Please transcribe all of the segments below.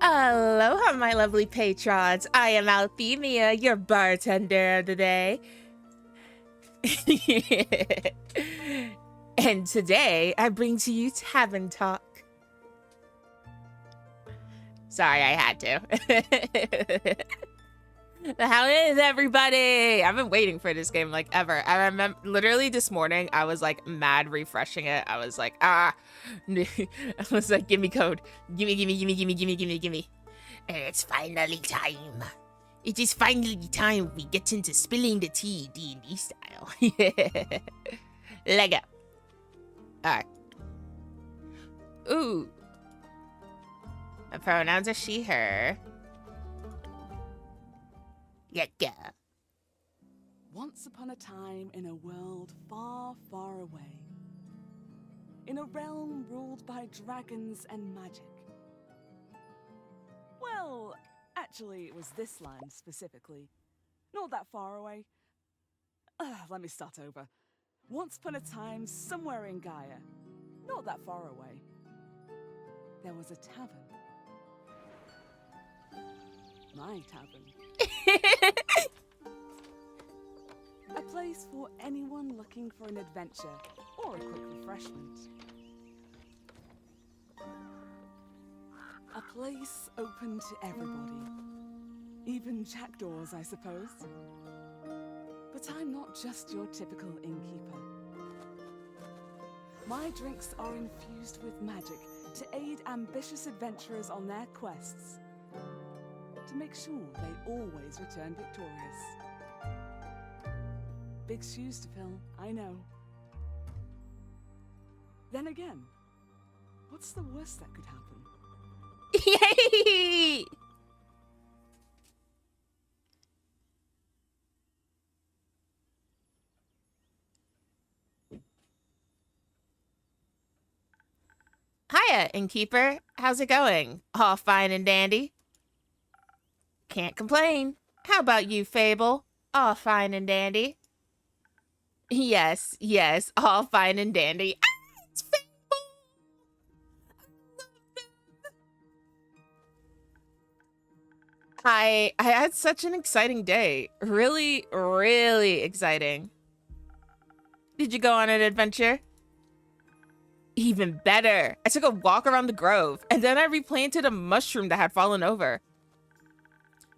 Aloha, my lovely patrons. I am Althemia, your bartender today. And today, I bring to you Tavern Talk. Sorry, I had to. How is everybody? I've been waiting for this game like ever. I remember literally this morning, I was like mad refreshing it. I was like, I was like, give me code. Gimme. And it's finally time. It is finally time we get into spilling the tea D&D style. Lego. Alright. Ooh. My pronouns are she, her. Yeah. Once upon a time in a world far, far away. In a realm ruled by dragons and magic. Well, actually, it was this land specifically. Not that far away. Let me start over. Once upon a time, somewhere in Gaia. Not that far away. There was a tavern. My tavern. A place for anyone looking for an adventure or a quick refreshment. A place open to everybody. Even jackdaws, I suppose. But I'm not just your typical innkeeper. My drinks are infused with magic to aid ambitious adventurers on their quests. To make sure they always return victorious. Big shoes to fill, I know. Then again, what's the worst that could happen? Yay! Hiya, innkeeper. How's it going? All fine and dandy? Can't complain. How about you, Fable? All fine and dandy? Yes, all fine and dandy. Ah, it's Fable! I had such an exciting day. Really, really exciting. Did you go on an adventure? Even better. I took a walk around the grove, and then I replanted a mushroom that had fallen over.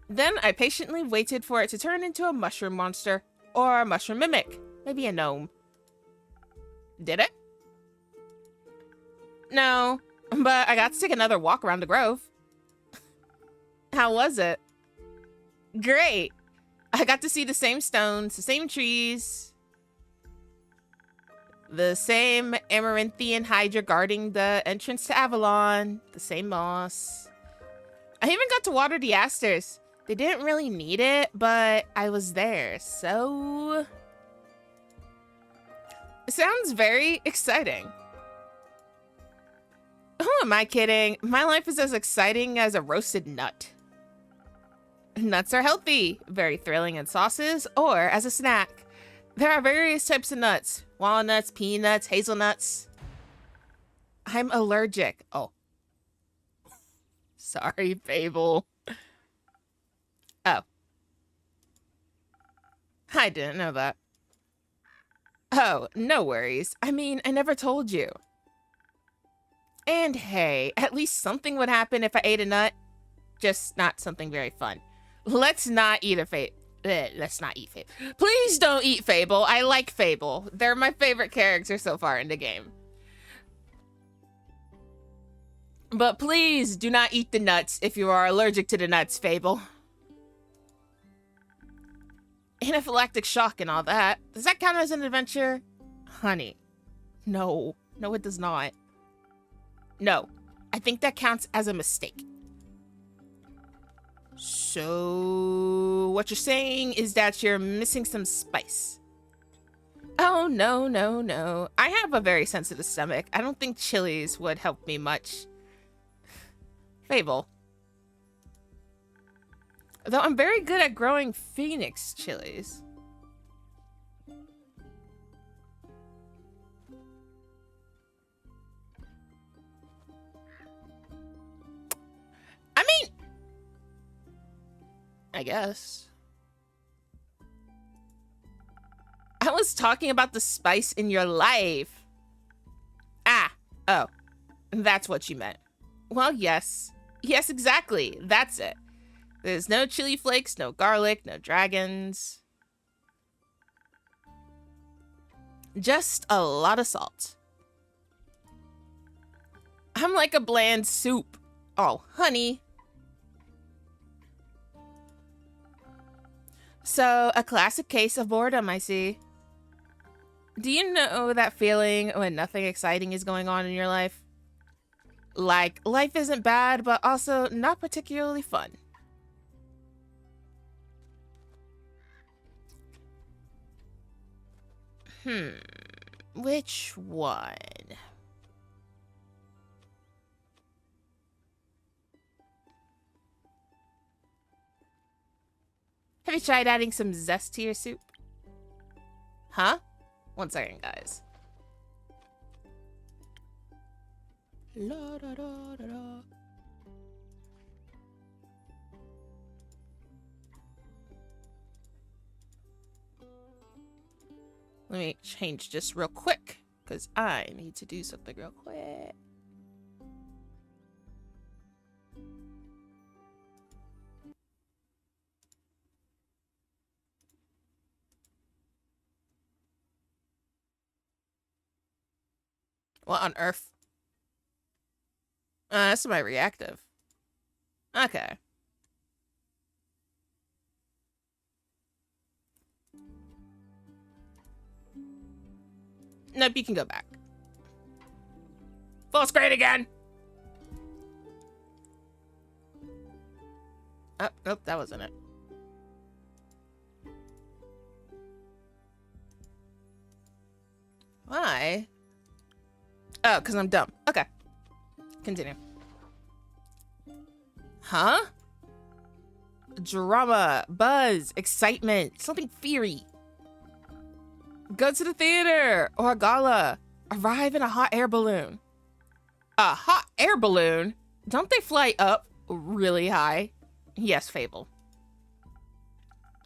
Then I patiently waited for it to turn into a mushroom monster, or a mushroom mimic, maybe a gnome. Did it? No, but I got to take another walk around the grove. How was it? Great. I got to see the same stones, the same trees, the same Amaranthian Hydra guarding the entrance to Avalon, the same moss. I even got to water the asters. They didn't really need it, but I was there, so... It sounds very exciting. Who am I kidding? My life is as exciting as a roasted nut. Nuts are healthy, very thrilling in sauces, or as a snack. There are various types of nuts. Walnuts, peanuts, hazelnuts. I'm allergic. Oh. Sorry, Fable. Oh. I didn't know that. Oh, no worries. I mean, I never told you. And hey, at least something would happen if I ate a nut. Just not something very fun. Let's not eat Fable. Let's not eat Fable. Please don't eat Fable. I like Fable. They're my favorite characters so far in the game. But please do not eat the nuts if you are allergic to the nuts, Fable. Anaphylactic shock and all that. Does that count as an adventure? Honey. No. No, it does not. No. I think that counts as a mistake. So, what you're saying is that you're missing some spice. Oh, no. I have a very sensitive stomach. I don't think chilies would help me much. Fable. Though I'm very good at growing phoenix chilies. I mean, I guess. I was talking about the spice in your life. Ah, oh, that's what you meant. Well, yes. Yes, exactly. That's it. There's no chili flakes, no garlic, no dragons. Just a lot of salt. I'm like a bland soup. Oh, honey. So, a classic case of boredom, I see. Do you know that feeling when nothing exciting is going on in your life? Like, life isn't bad, but also not particularly fun. Which one? Have you tried adding some zest to your soup? Huh? 1 second, guys. La, da, da, da, da. Let me change just real quick, because I need to do something real quick. What on earth? That's my reactive. Okay. Nope, you can go back. Full screen again! Oh, nope, that wasn't it. Why? Oh, because I'm dumb. Okay. Continue. Huh? Drama, buzz, excitement, something fiery. Go to the theater or a gala. Arrive in a hot air balloon. A hot air balloon? Don't they fly up really high? Yes, Fable.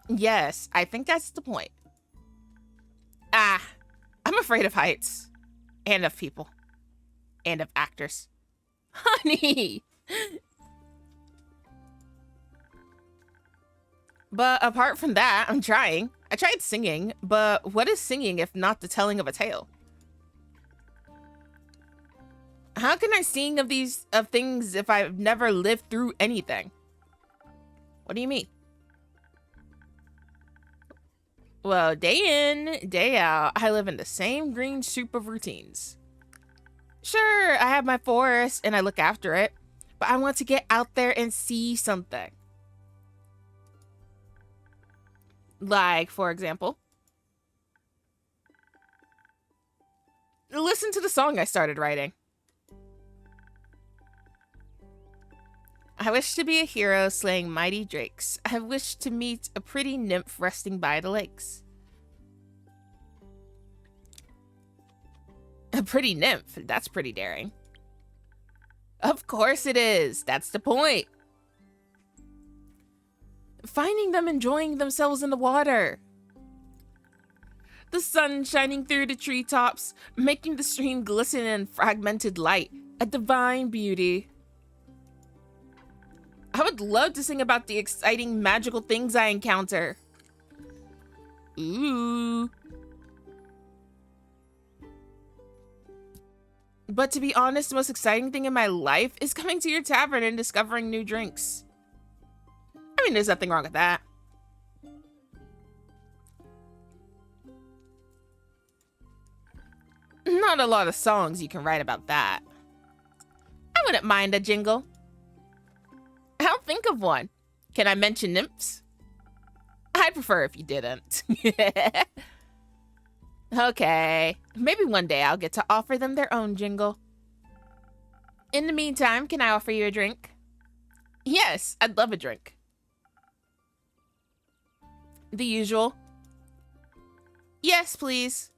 Yes, I think that's the point. Ah, I'm afraid of heights. And of people. And of actors. Honey! But apart from that, I'm trying. I tried singing, but what is singing if not the telling of a tale? How can I sing of things if I've never lived through anything? What do you mean? Well, day in, day out, I live in the same green soup of routines. Sure, I have my forest and I look after it, but I want to get out there and see something. Like, for example, listen to the song I started writing. I wish to be a hero slaying mighty drakes. I wish to meet a pretty nymph resting by the lakes. A pretty nymph? That's pretty daring. Of course it is. That's the point. Finding them enjoying themselves in the water. The sun shining through the treetops, making the stream glisten in fragmented light. A divine beauty. I would love to sing about the exciting magical things I encounter. Ooh. But to be honest, the most exciting thing in my life is coming to your tavern and discovering new drinks. I mean, there's nothing wrong with that. Not a lot of songs you can write about that. I wouldn't mind a jingle. I'll think of one. Can I mention nymphs? I'd prefer if you didn't. Okay, maybe one day I'll get to offer them their own jingle. In the meantime, can I offer you a drink? Yes, I'd love a drink. The usual. Yes, please.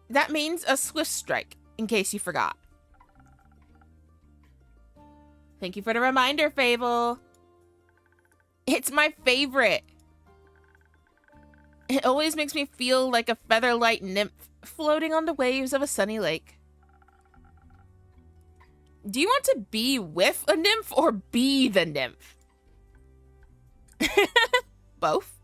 That means a swift strike, in case you forgot. Thank you for the reminder, Fable. It's my favorite. It always makes me feel like a featherlight nymph floating on the waves of a sunny lake. Do you want to be with a nymph or be the nymph? Both.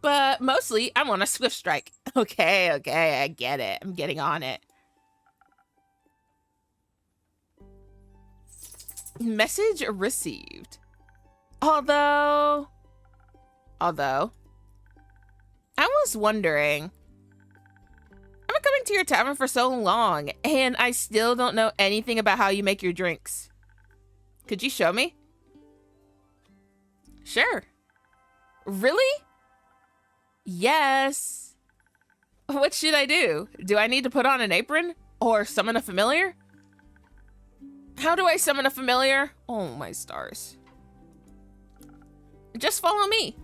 But mostly, I'm on a swift strike. Okay, I get it. I'm getting on it. Message received. Although, I was wondering, I've been coming to your tavern for so long, and I still don't know anything about how you make your drinks. Could you show me? Sure. Really? Yes. What should I do? Do I need to put on an apron? Or summon a familiar? How do I summon a familiar? Oh my stars. Just follow me.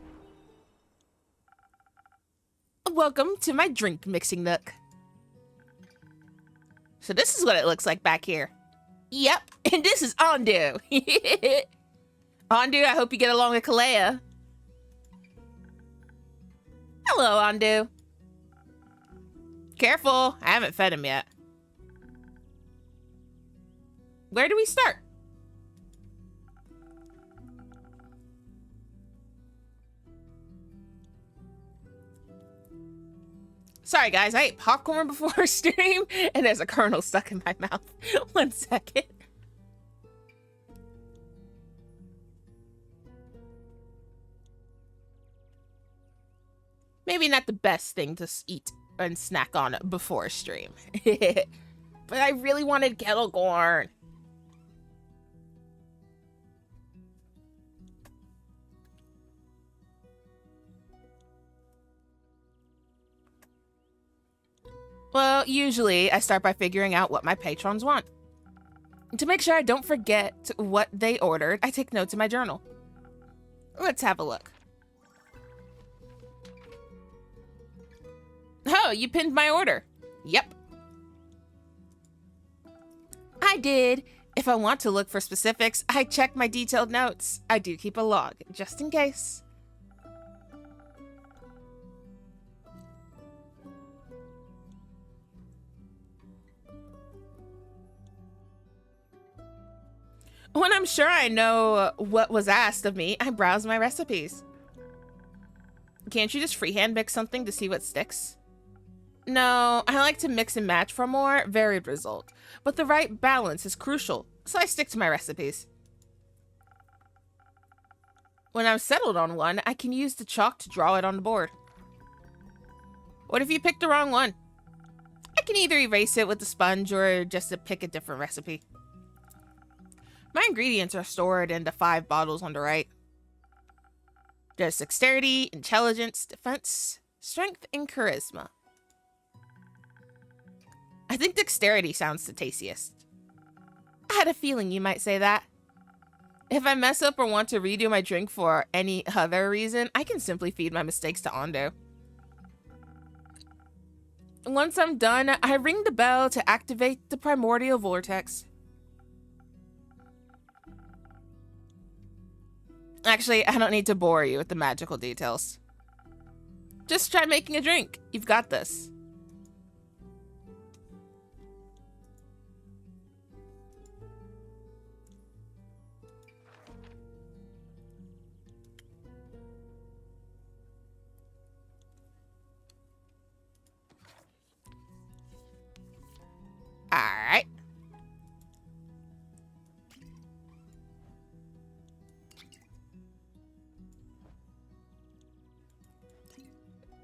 Welcome to my drink mixing nook. So this is what it looks like back here. Yep, and this is Ondu. Ondu, I hope you get along with Kalea. Hello, Ondu. Careful, I haven't fed him yet. Where do we start? Sorry guys, I ate popcorn before stream and there's a kernel stuck in my mouth. 1 second. Maybe not the best thing to eat and snack on before stream. But I really wanted kettle corn. Well, usually I start by figuring out what my patrons want. To make sure I don't forget what they ordered, I take notes in my journal. Let's have a look. Oh, you pinned my order. Yep. I did. If I want to look for specifics, I check my detailed notes. I do keep a log, just in case. When I'm sure I know what was asked of me, I browse my recipes. Can't you just freehand mix something to see what sticks? No, I like to mix and match for a more varied result, but the right balance is crucial, so I stick to my recipes. When I'm settled on one, I can use the chalk to draw it on the board. What if you pick the wrong one? I can either erase it with the sponge or just to pick a different recipe. My ingredients are stored in the 5 bottles on the right. There's dexterity, intelligence, defense, strength, and charisma. I think dexterity sounds the tastiest. I had a feeling you might say that. If I mess up or want to redo my drink for any other reason, I can simply feed my mistakes to Ondu. Once I'm done, I ring the bell to activate the primordial vortex. Actually, I don't need to bore you with the magical details. Just try making a drink. You've got this. All right.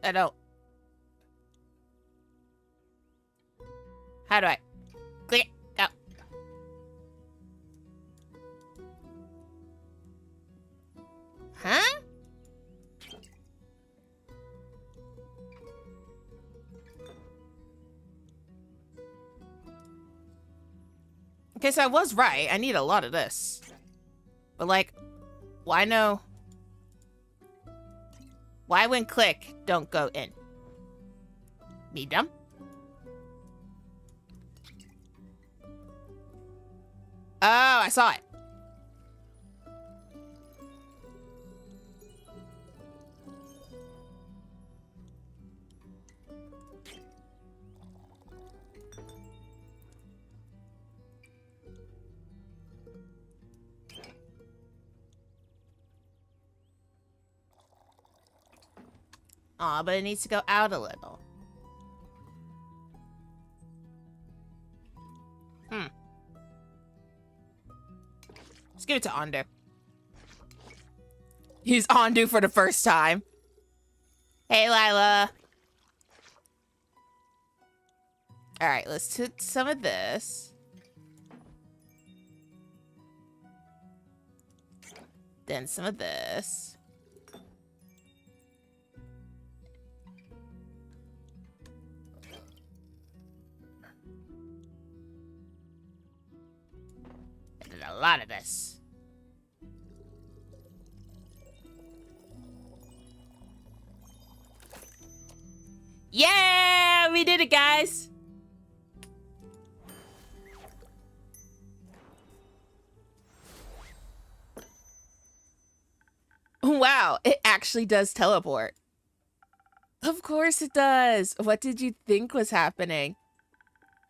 I don't. How do I? Click it. Go. Huh? Okay, so I was right. I need a lot of this. But like, why no? Why when click, don't go in? Me dumb? Oh, I saw it. Aw, but it needs to go out a little. Let's give it to Ondu. He's Ondu for the first time. Hey, Lila. All right, let's put some of this. Then some of this. And then a lot of this. Yeah, we did it, guys. Wow, it actually does teleport. Of course it does. What did you think was happening?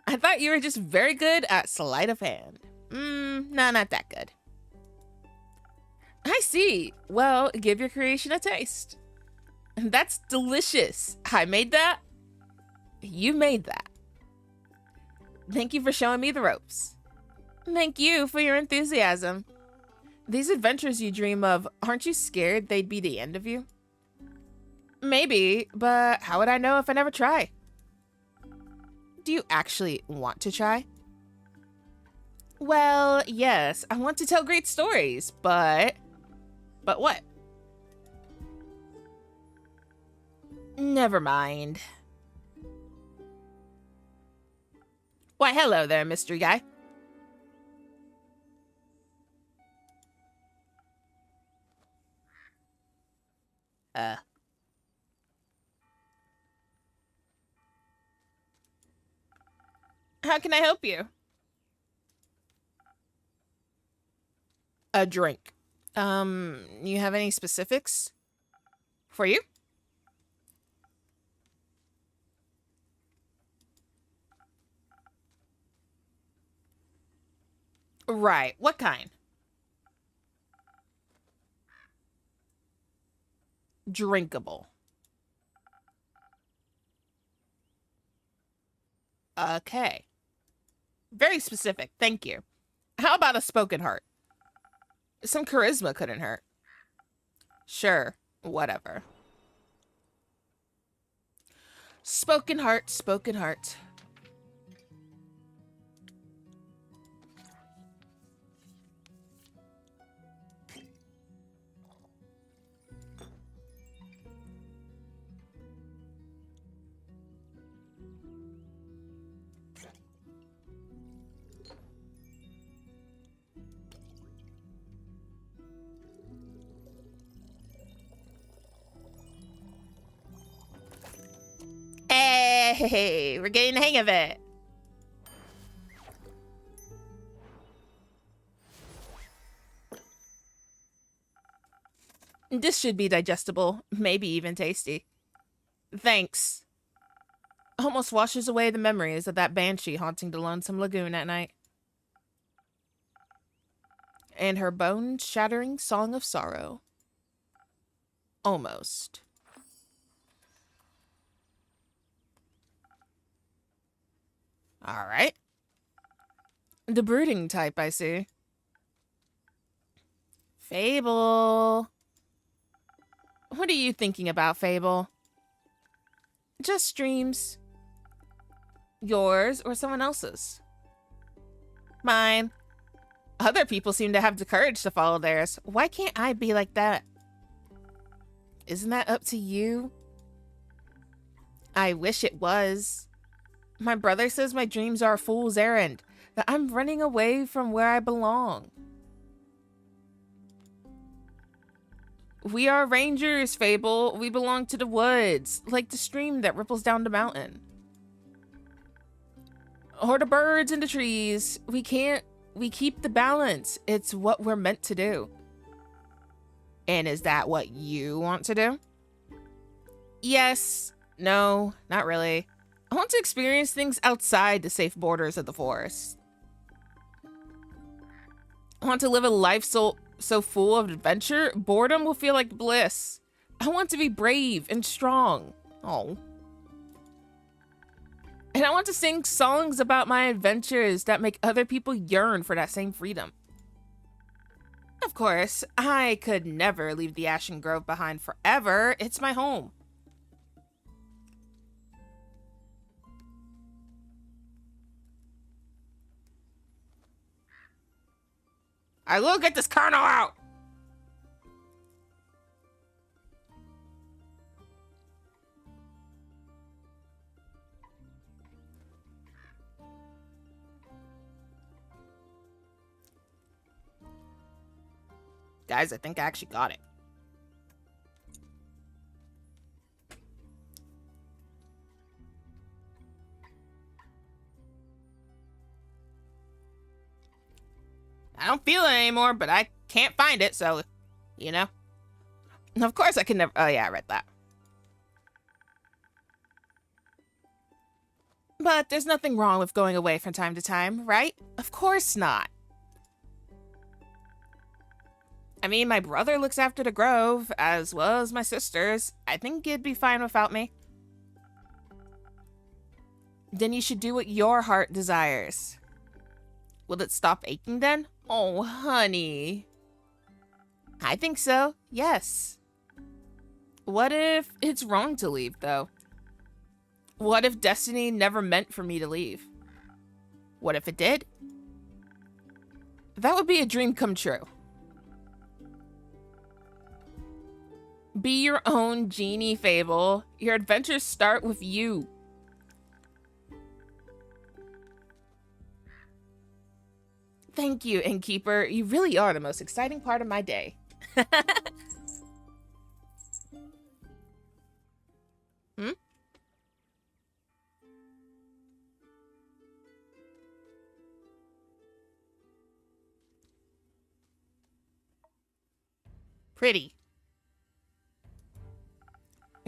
I thought you were just very good at sleight of hand. No, not that good. I see. Well, give your creation a taste. That's delicious. I made that. You made that. Thank you for showing me the ropes. Thank you for your enthusiasm. These adventures you dream of, aren't you scared they'd be the end of you? Maybe, but how would I know if I never try? Do you actually want to try? Well, yes, I want to tell great stories, but what? Never mind. Why, hello there, mystery guy. How can I help you? A drink. You have any specifics? For you? Right, what kind? Drinkable. Okay. Very specific, thank you. How about a spoken heart? Some charisma couldn't hurt. Sure, whatever. Spoken heart, spoken heart. Hey, we're getting the hang of it. This should be digestible, maybe even tasty. Thanks. Almost washes away the memories of that banshee haunting the lonesome lagoon at night. And her bone-shattering song of sorrow. Almost. All right. The brooding type, I see. Fable. What are you thinking about, Fable? Just dreams. Yours or someone else's? Mine. Other people seem to have the courage to follow theirs. Why can't I be like that? Isn't that up to you? I wish it was. My brother says my dreams are a fool's errand, that I'm running away from where I belong. We are rangers, Fable. We belong to the woods, like the stream that ripples down the mountain. Or the birds in the trees. We keep the balance. It's what we're meant to do. And is that what you want to do? Yes. No, not really. I want to experience things outside the safe borders of the forest. I want to live a life so full of adventure, boredom will feel like bliss. I want to be brave and strong. Oh. And I want to sing songs about my adventures that make other people yearn for that same freedom. Of course, I could never leave the Ashen Grove behind forever. It's my home. I will get this colonel out! Guys, I think I actually got it. I don't feel it anymore, but I can't find it, so, you know. Of course I can never... Oh, yeah, I read that. But there's nothing wrong with going away from time to time, right? Of course not. I mean, my brother looks after the grove, as well as my sisters. I think it'd be fine without me. Then you should do what your heart desires. Will it stop aching then? Oh, honey. I think so, yes. What if it's wrong to leave, though? What if destiny never meant for me to leave? What if it did? That would be a dream come true. Be your own genie, Fable. Your adventures start with you. Thank you, Innkeeper. You really are the most exciting part of my day. Hmm? Pretty.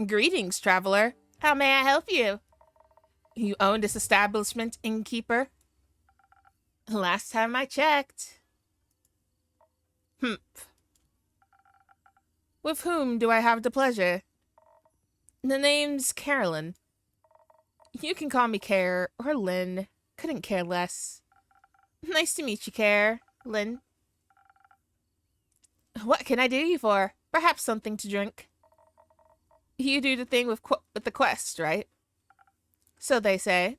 Greetings, traveler. How may I help you? You own this establishment, Innkeeper? Last time I checked. Humph. With whom do I have the pleasure? The name's Carolyn. You can call me Care or Lynn. Couldn't care less. Nice to meet you, Care. Lynn. What can I do you for? Perhaps something to drink. You do the thing with the quest, right? So they say.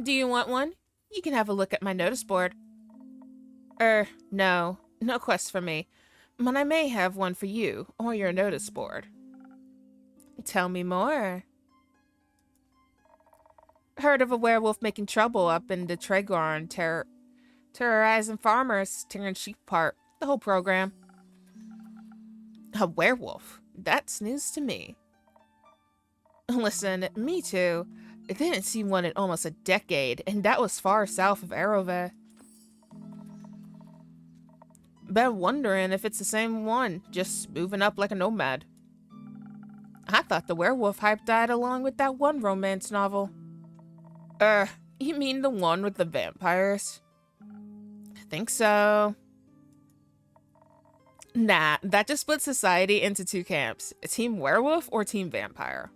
Do you want one? You can have a look at my notice board. No. No quest for me. But I may have one for you, or your notice board. Tell me more. Heard of a werewolf making trouble up in the Tregorn, terrorizing farmers, tearing sheep apart. The whole program. A werewolf? That's news to me. Listen, me too. I didn't see one in almost a decade, and that was far south of Arrowve. Been wondering if it's the same one, just moving up like a nomad. I thought the werewolf hype died along with that one romance novel. You mean the one with the vampires? I think so. Nah, that just split society into two camps. Team werewolf or team vampire.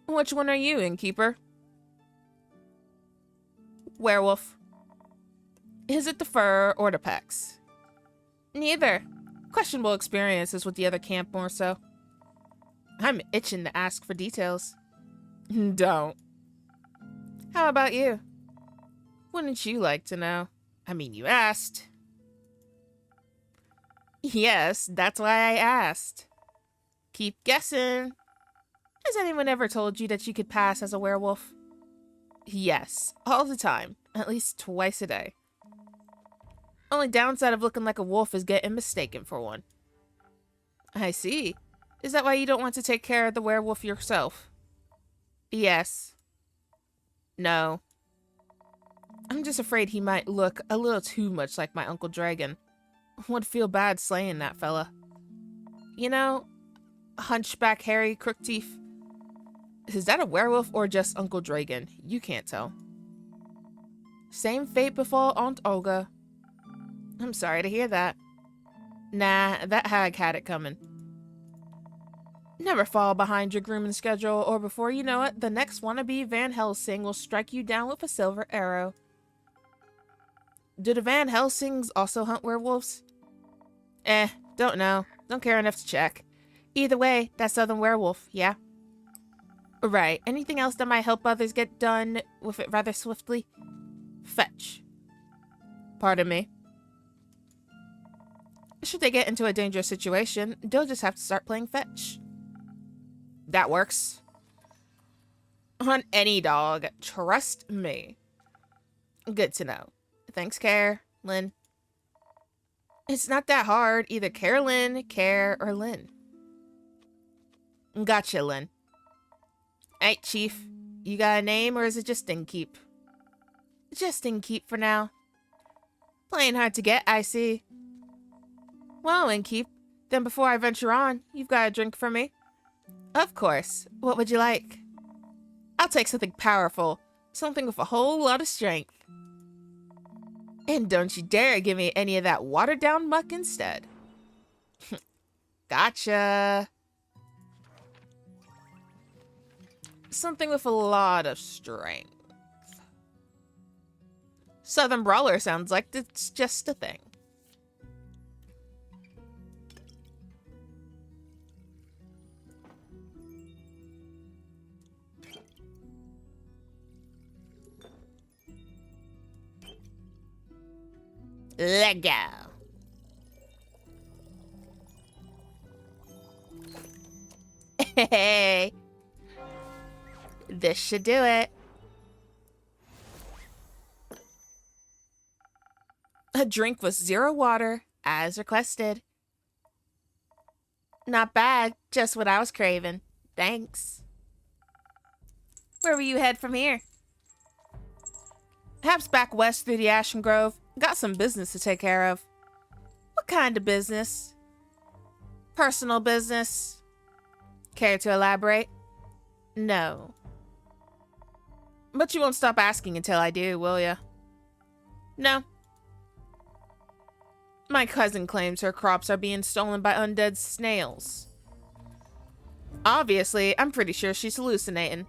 Which one are you, Innkeeper? Werewolf. Is it the fur or the pecs? Neither. Questionable experiences with the other camp more so. I'm itching to ask for details. Don't. How about you? Wouldn't you like to know? I mean, you asked. Yes, that's why I asked. Keep guessing. Has anyone ever told you that you could pass as a werewolf? Yes, all the time. At least twice a day. Only downside of looking like a wolf is getting mistaken for one. I see. Is that why you don't want to take care of the werewolf yourself? Yes. No. I'm just afraid he might look a little too much like my Uncle Dragon. Would feel bad slaying that fella. You know, hunchback Harry Crookteeth. Is that a werewolf or just Uncle Dragon? You can't tell. Same fate befall Aunt Olga. I'm sorry to hear that. Nah, that hag had it coming. Never fall behind your grooming schedule, or before you know it, the next wannabe Van Helsing will strike you down with a silver arrow. Do the Van Helsings also hunt werewolves? Don't know. Don't care enough to check. Either way, that's Southern Werewolf, yeah? Right. Anything else that might help others get done with it rather swiftly? Fetch. Pardon me. Should they get into a dangerous situation, they'll just have to start playing fetch. That works. On any dog. Trust me. Good to know. Thanks, Care. Lynn. It's not that hard. Either Carolyn, Care, or Lynn. Gotcha, Lynn. Hey, Chief. You got a name, or is it just Innkeep? Just Innkeep for now. Playing hard to get, I see. Well, Innkeep, then before I venture on, you've got a drink for me? Of course. What would you like? I'll take something powerful. Something with a whole lot of strength. And don't you dare give me any of that watered-down muck instead. Gotcha. Something with a lot of strength. Southern Brawler sounds like it's just a thing. Let go. Hey. This should do it. A drink with 0 water, as requested. Not bad, just what I was craving. Thanks. Where will you head from here? Perhaps back west through the Ashen Grove. Got some business to take care of. What kind of business? Personal business. Care to elaborate? No. But you won't stop asking until I do, will ya? No. My cousin claims her crops are being stolen by undead snails. Obviously, I'm pretty sure she's hallucinating.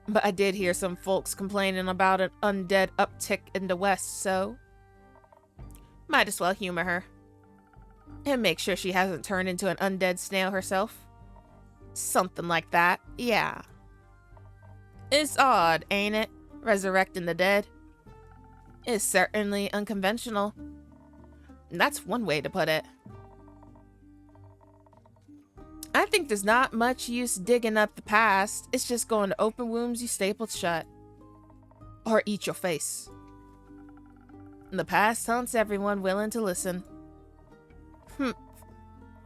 But I did hear some folks complaining about an undead uptick in the west, so might as well humor her. And make sure she hasn't turned into an undead snail herself. Something like that, yeah. It's odd, ain't it? Resurrecting the dead. It's certainly unconventional. That's one way to put it. I think there's not much use digging up the past. It's just going to open wounds you stapled shut. Or eat your face. The past haunts everyone willing to listen.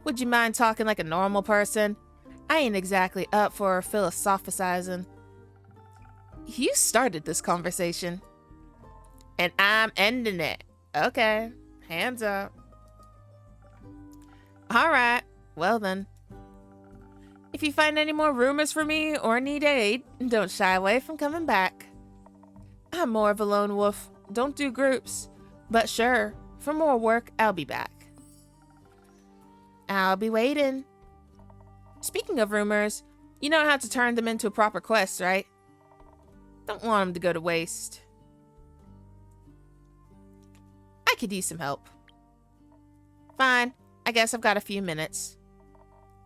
Would you mind talking like a normal person? I ain't exactly up for philosophizing. You started this conversation. And I'm ending it. Okay, hands up. Alright, well then. If you find any more rumors for me or need aid, don't shy away from coming back. I'm more of a lone wolf, don't do groups. But sure, for more work, I'll be back. I'll be waiting. Speaking of rumors, you know how to turn them into a proper quest, right? Don't want them to go to waste. I could use some help. Fine, I guess I've got a few minutes.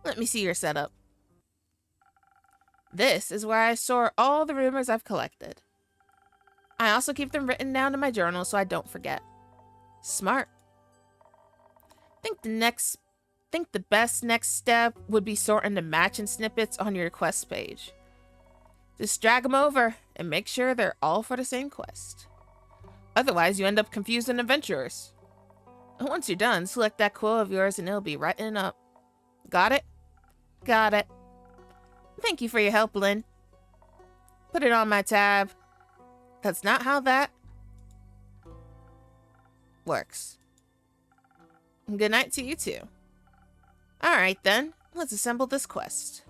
Let me see your setup. This is where I store all the rumors I've collected. I also keep them written down in my journal so I don't forget. Smart. Think the best next step would be sorting the matching snippets on your quest page. Just drag them over and make sure they're all for the same quest. Otherwise, you end up confusing adventurers. Once you're done, select that quill of yours and it'll be writing up. Got it? Got it. Thank you for your help, Lynn. Put it on my tab. That's not how that works. Good night to you too. Alright then, let's assemble this quest.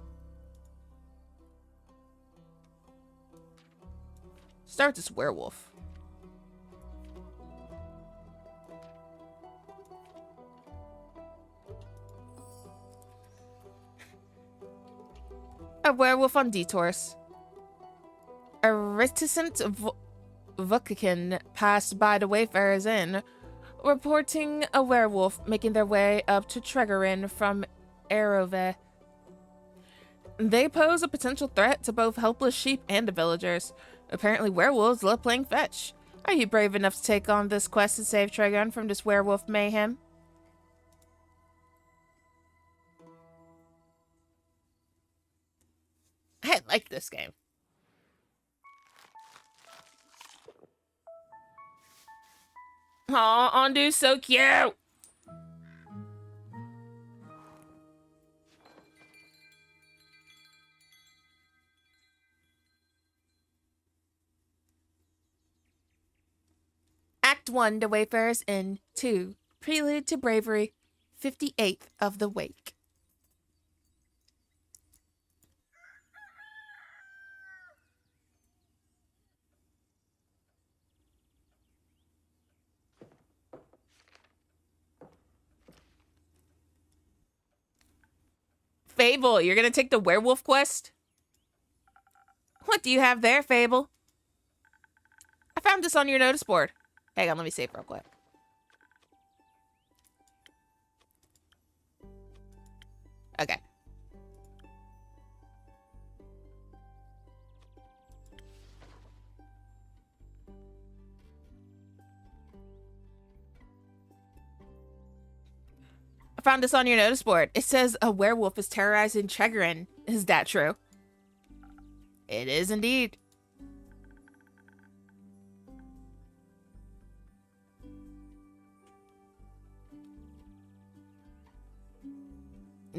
Start this werewolf. A werewolf on detours. A reticent Vukikin passed by the Wayfarer's Inn, reporting a werewolf making their way up to Tregerin from Erove. They pose a potential threat to both helpless sheep and the villagers. Apparently werewolves love playing fetch. Are you brave enough to take on this quest to save Tregerin from this werewolf mayhem? I like this game. Aw, Ondu's so cute! Act 1, The Wayfarer's Inn. 2, Prelude to Bravery. 58th of the Wake. Fable, you're gonna take the werewolf quest? What do you have there, Fable? I found this on your notice board. Hang on, let me save real quick. Okay. I found this on your notice board. It says a werewolf is terrorizing Tregerin. Is that true? It is indeed.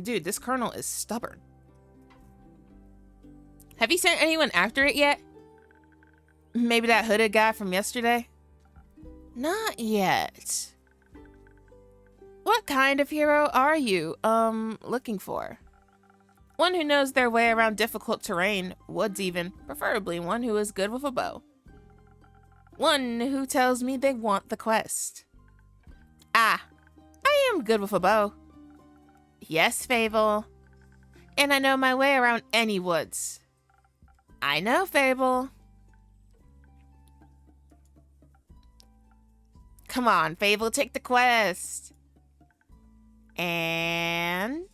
Dude, this colonel is stubborn. Have you sent anyone after it yet? Maybe that hooded guy from yesterday? Not yet. What kind of hero are you, looking for? One who knows their way around difficult terrain, woods even, preferably one who is good with a bow. One who tells me they want the quest. Ah, I am good with a bow. Yes, Fable. And I know my way around any woods. I know, Fable. Come on, Fable, take the quest. And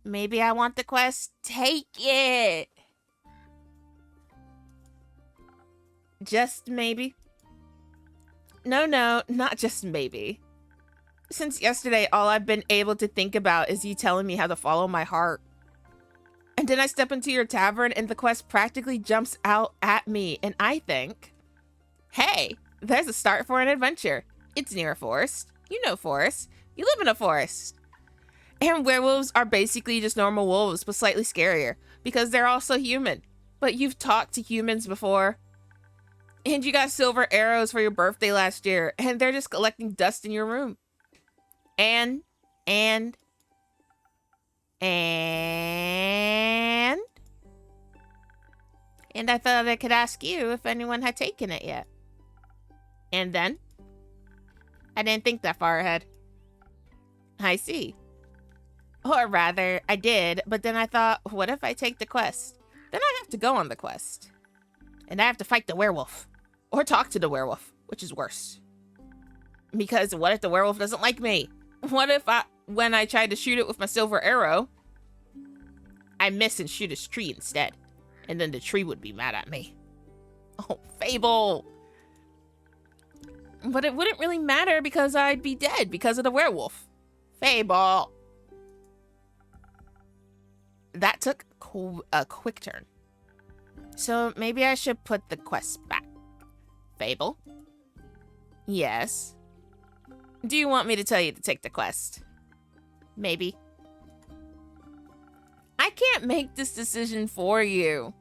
maybe I want the quest. Take it. Just maybe. No, not just maybe. Since yesterday, all I've been able to think about is you telling me how to follow my heart. And then I step into your tavern and the quest practically jumps out at me, and I think, hey, there's a start for an adventure. It's near a forest. You know forest. You live in a forest. And werewolves are basically just normal wolves, but slightly scarier, because they're also human. But you've talked to humans before. And you got silver arrows for your birthday last year, and they're just collecting dust in your room. And I thought I could ask you if anyone had taken it yet. And then? I didn't think that far ahead. I see. Or rather, I did, but then I thought, what if I take the quest? Then I have to go on the quest. And I have to fight the werewolf. Or talk to the werewolf, which is worse. Because what if the werewolf doesn't like me? What if when I tried to shoot it with my silver arrow, I miss and shoot his tree instead? And then the tree would be mad at me. Oh, Fable! But it wouldn't really matter because I'd be dead because of the werewolf. Fable! That took a quick turn. So maybe I should put the quest back. Fable? Yes? Do you want me to tell you to take the quest? Maybe. I can't make this decision for you.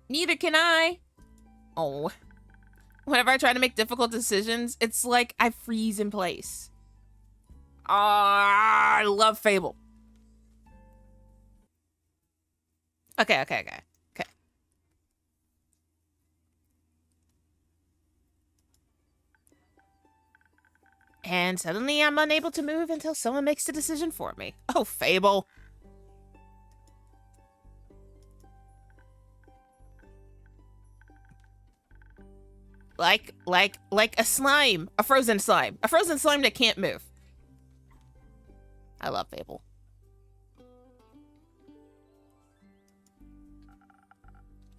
Neither can I. Oh. Whenever I try to make difficult decisions, it's like I freeze in place. I love Fable. Okay. And suddenly I'm unable to move until someone makes the decision for me. Oh, Fable. Like a slime. A frozen slime. A frozen slime that can't move. I love Fable.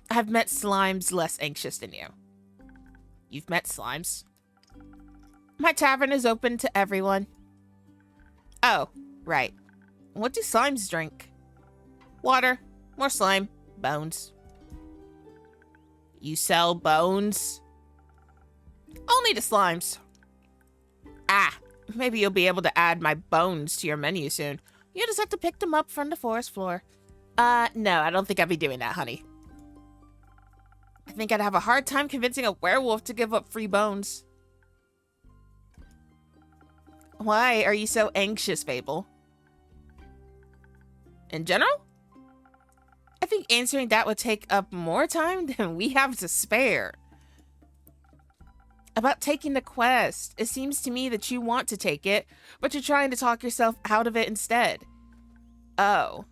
I've met slimes less anxious than you. You've met slimes? My tavern is open to everyone. Oh, right. What do slimes drink? Water, more slime, bones. You sell bones? Only to slimes. Ah, maybe you'll be able to add my bones to your menu soon. You just have to pick them up from the forest floor. No, I don't think I'd be doing that, honey. I think I'd have a hard time convincing a werewolf to give up free bones. Why are you so anxious, Fable? In general? I think answering that would take up more time than we have to spare. About taking the quest, it seems to me that you want to take it, but you're trying to talk yourself out of it instead. Oh.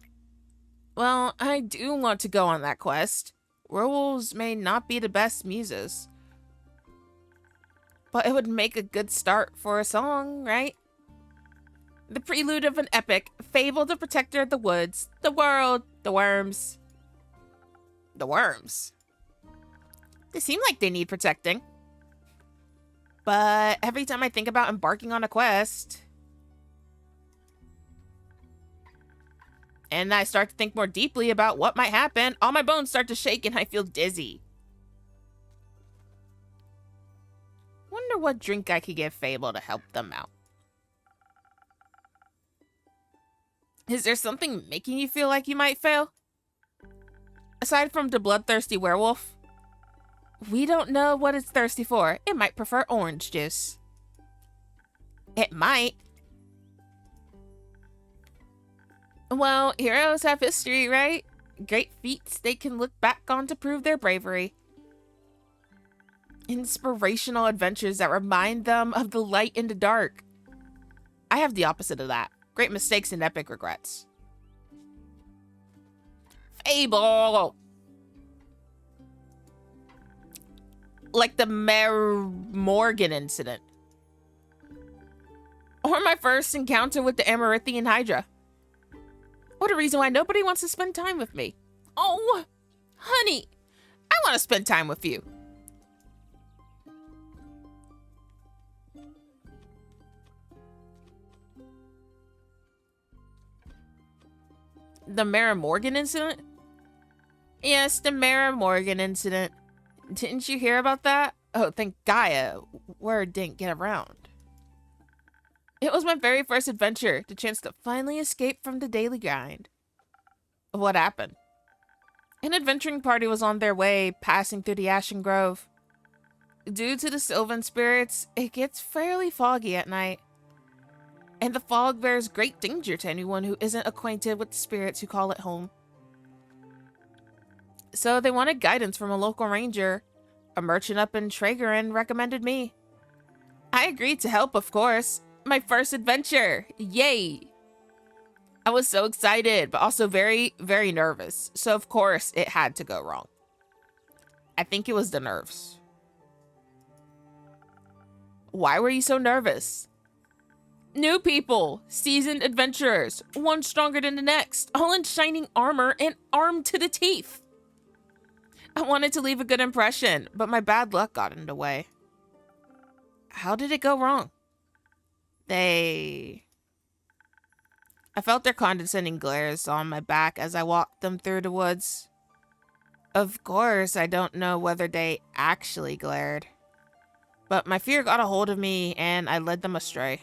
Well, I do want to go on that quest. Werewolves may not be the best muses, but it would make a good start for a song, right? The prelude of an epic, Fable the protector of the woods, the world, the worms. The worms? They seem like they need protecting. But every time I think about embarking on a quest, and I start to think more deeply about what might happen, all my bones start to shake and I feel dizzy. Wonder what drink I could give Fable to help them out. Is there something making you feel like you might fail? Aside from the bloodthirsty werewolf? We don't know what it's thirsty for. It might prefer orange juice. It might. Well, heroes have history, right? Great feats they can look back on to prove their bravery. Inspirational adventures that remind them of the light in the dark. I have the opposite of that. Great mistakes and epic regrets. Fable! Like the Mare Morgan incident. Or my first encounter with the Amarithian Hydra. What a reason why nobody wants to spend time with me. Oh, honey, I want to spend time with you. The Mara Morgan incident? Yes, the Mara Morgan incident. Didn't you hear about that? Oh, thank Gaia. Word didn't get around. It was my very first adventure, the chance to finally escape from the daily grind. What happened? An adventuring party was on their way, passing through the Ashen Grove. Due to the Sylvan spirits, it gets fairly foggy at night. And the fog bears great danger to anyone who isn't acquainted with the spirits who call it home. So they wanted guidance from a local ranger. A merchant up in Traegeren recommended me. I agreed to help, of course. My first adventure! Yay! I was so excited, but also very, very nervous. So of course, it had to go wrong. I think it was the nerves. Why were you so nervous? New people, seasoned adventurers, one stronger than the next, all in shining armor and armed to the teeth. I wanted to leave a good impression, but my bad luck got in the way. How did it go wrong? I felt their condescending glares on my back as I walked them through the woods. Of course, I don't know whether they actually glared, but my fear got a hold of me and I led them astray.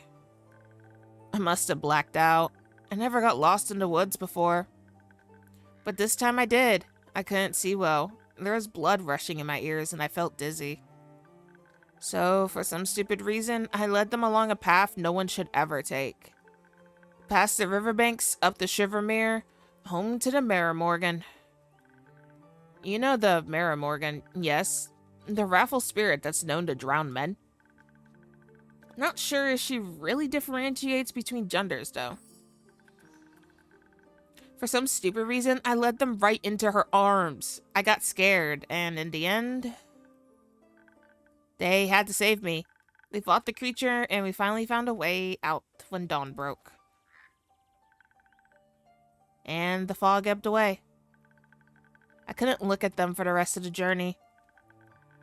I must have blacked out. I never got lost in the woods before. But this time I did. I couldn't see well. There was blood rushing in my ears and I felt dizzy. So, for some stupid reason, I led them along a path no one should ever take. Past the riverbanks, up the Shivermere, home to the Mare Morgan. You know the Mare Morgan, yes? The raffle spirit that's known to drown men. Not sure if she really differentiates between genders, though. For some stupid reason, I led them right into her arms. I got scared, and in the end, they had to save me. They fought the creature, and we finally found a way out when dawn broke. And the fog ebbed away. I couldn't look at them for the rest of the journey,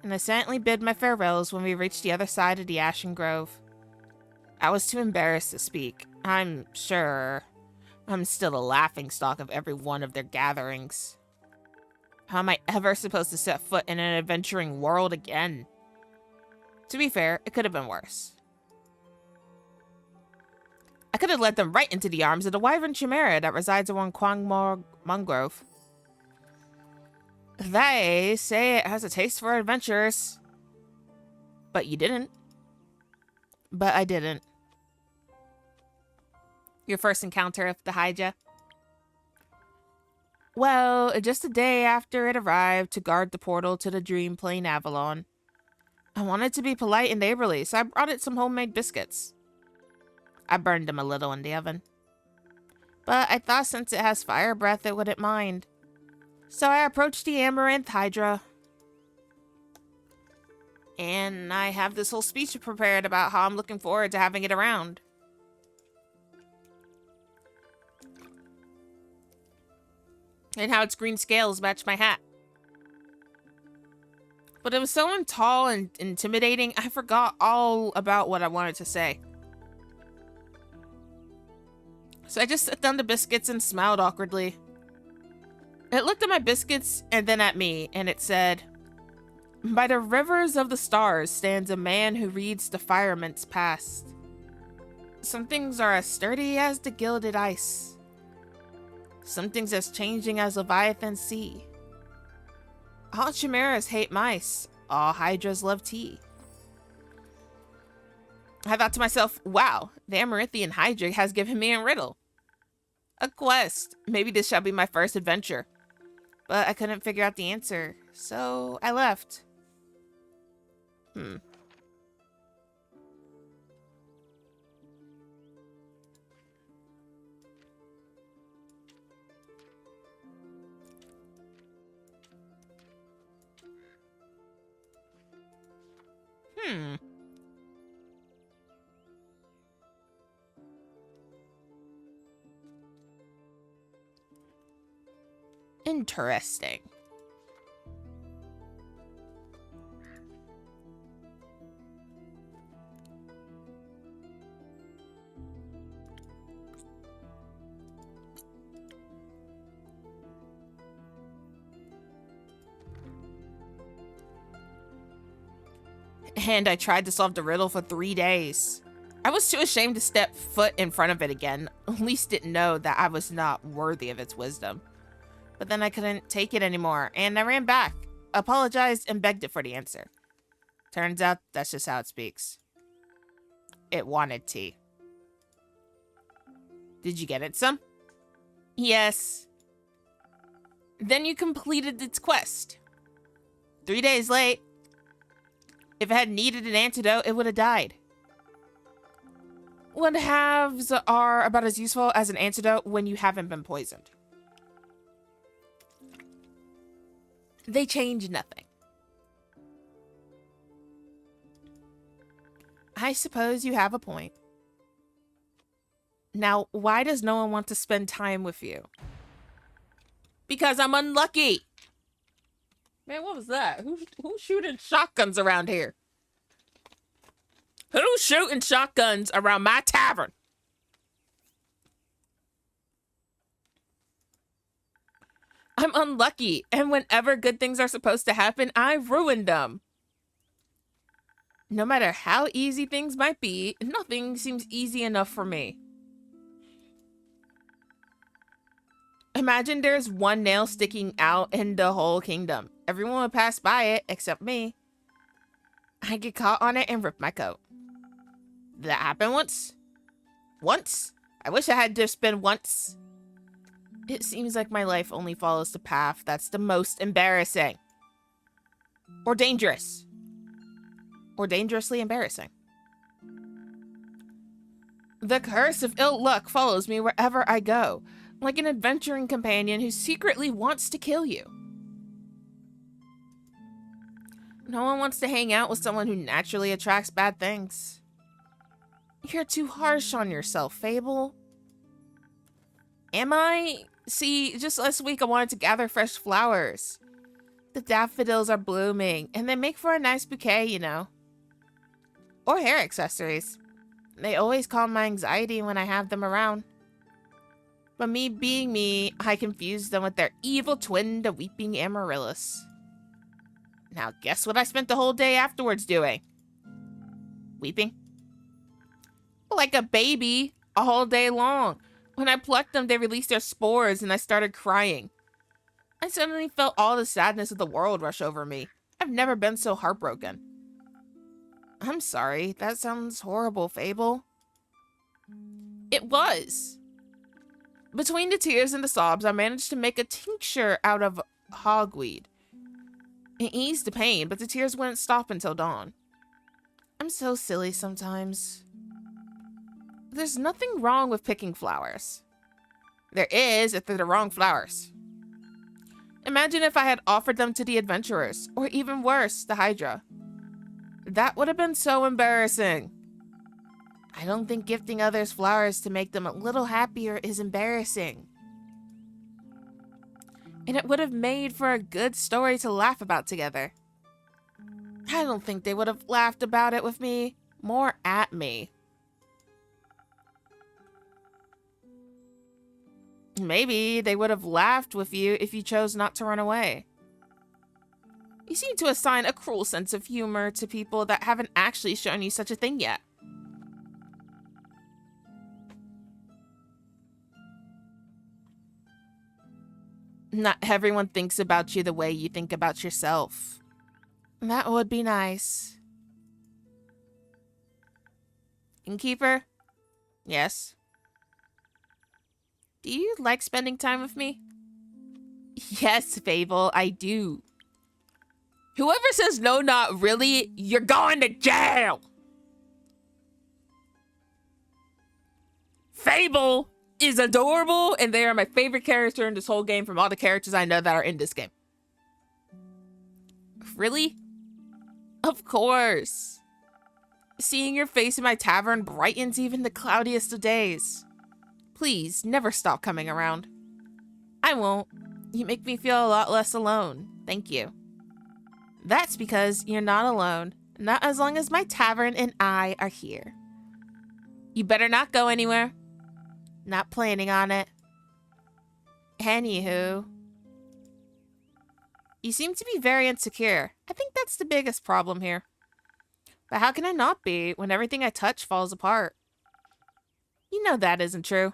and I silently bid my farewells when we reached the other side of the Ashen Grove. I was too embarrassed to speak. I'm sure I'm still the laughingstock of every one of their gatherings. How am I ever supposed to set foot in an adventuring world again? To be fair, it could have been worse. I could have led them right into the arms of the wyvern chimera that resides around Quangmore Mangrove. They say it has a taste for adventures. But you didn't. But I didn't. Your first encounter with the Hydra? Well, just a day after it arrived to guard the portal to the Dream Plane Avalon. I wanted to be polite and neighborly, so I brought it some homemade biscuits. I burned them a little in the oven. But I thought since it has fire breath, it wouldn't mind. So I approached the Amaranth Hydra. And I have this whole speech prepared about how I'm looking forward to having it around. And how its green scales match my hat. But it was so tall and intimidating, I forgot all about what I wanted to say. So I just set down the biscuits and smiled awkwardly. It looked at my biscuits and then at me, and it said, "By the rivers of the stars stands a man who reads the firement's past. Some things are as sturdy as the gilded ice. Some things as changing as Leviathan's sea. All chimeras hate mice. All hydras love tea." I thought to myself, wow, the Amaranthian Hydra has given me a riddle. A quest. Maybe this shall be my first adventure. But I couldn't figure out the answer, so I left. Interesting. And I tried to solve the riddle for 3 days. I was too ashamed to step foot in front of it again. At least didn't know that I was not worthy of its wisdom. But then I couldn't take it anymore, and I ran back, apologized, and begged it for the answer. Turns out that's just how it speaks. It wanted tea. Did you get it some? Yes. Then you completed its quest. 3 days late. If it had needed an antidote, it would have died. One halves are about as useful as an antidote when you haven't been poisoned. They change nothing. I suppose you have a point. Now, why does no one want to spend time with you? Because I'm unlucky. Man, what was that? Who's shooting shotguns around here? Who's shooting shotguns around my tavern? I'm unlucky, and whenever good things are supposed to happen, I ruined them. No matter how easy things might be, nothing seems easy enough for me. Imagine there's one nail sticking out in the whole kingdom. Everyone would pass by it, except me. I get caught on it and rip my coat. Did that happen once? Once? I wish I had just been once. It seems like my life only follows the path that's the most embarrassing. Or dangerous. Or dangerously embarrassing. The curse of ill luck follows me wherever I go, like an adventuring companion who secretly wants to kill you. No one wants to hang out with someone who naturally attracts bad things. You're too harsh on yourself, Fable. Am I? See, just last week I wanted to gather fresh flowers. The daffodils are blooming, and they make for a nice bouquet, you know. Or hair accessories. They always calm my anxiety when I have them around. But me being me, I confuse them with their evil twin, the weeping amaryllis. Now guess what I spent the whole day afterwards doing? Weeping. Like a baby, a whole day long. When I plucked them, they released their spores and I started crying. I suddenly felt all the sadness of the world rush over me. I've never been so heartbroken. I'm sorry, that sounds horrible, Fable. It was. Between the tears and the sobs, I managed to make a tincture out of hogweed. It eased the pain, but the tears wouldn't stop until dawn. I'm so silly sometimes. There's nothing wrong with picking flowers. There is if they're the wrong flowers. Imagine if I had offered them to the adventurers, or even worse, the Hydra. That would have been so embarrassing. I don't think gifting others flowers to make them a little happier is embarrassing. And it would have made for a good story to laugh about together. I don't think they would have laughed about it with me, more at me. Maybe they would have laughed with you if you chose not to run away. You seem to assign a cruel sense of humor to people that haven't actually shown you such a thing yet. Not everyone thinks about you the way you think about yourself. That would be nice. Innkeeper? Yes? Do you like spending time with me? Yes, Fable, I do. Whoever says no, not really, you're going to jail! Fable is adorable, and they are my favorite character in this whole game from all the characters I know that are in this game. Really? Of course. Seeing your face in my tavern brightens even the cloudiest of days. Please, never stop coming around. I won't. You make me feel a lot less alone. Thank you. That's because you're not alone. Not as long as my tavern and I are here. You better not go anywhere. Not planning on it. Anywho. You seem to be very insecure. I think that's the biggest problem here. But how can I not be when everything I touch falls apart? You know that isn't true.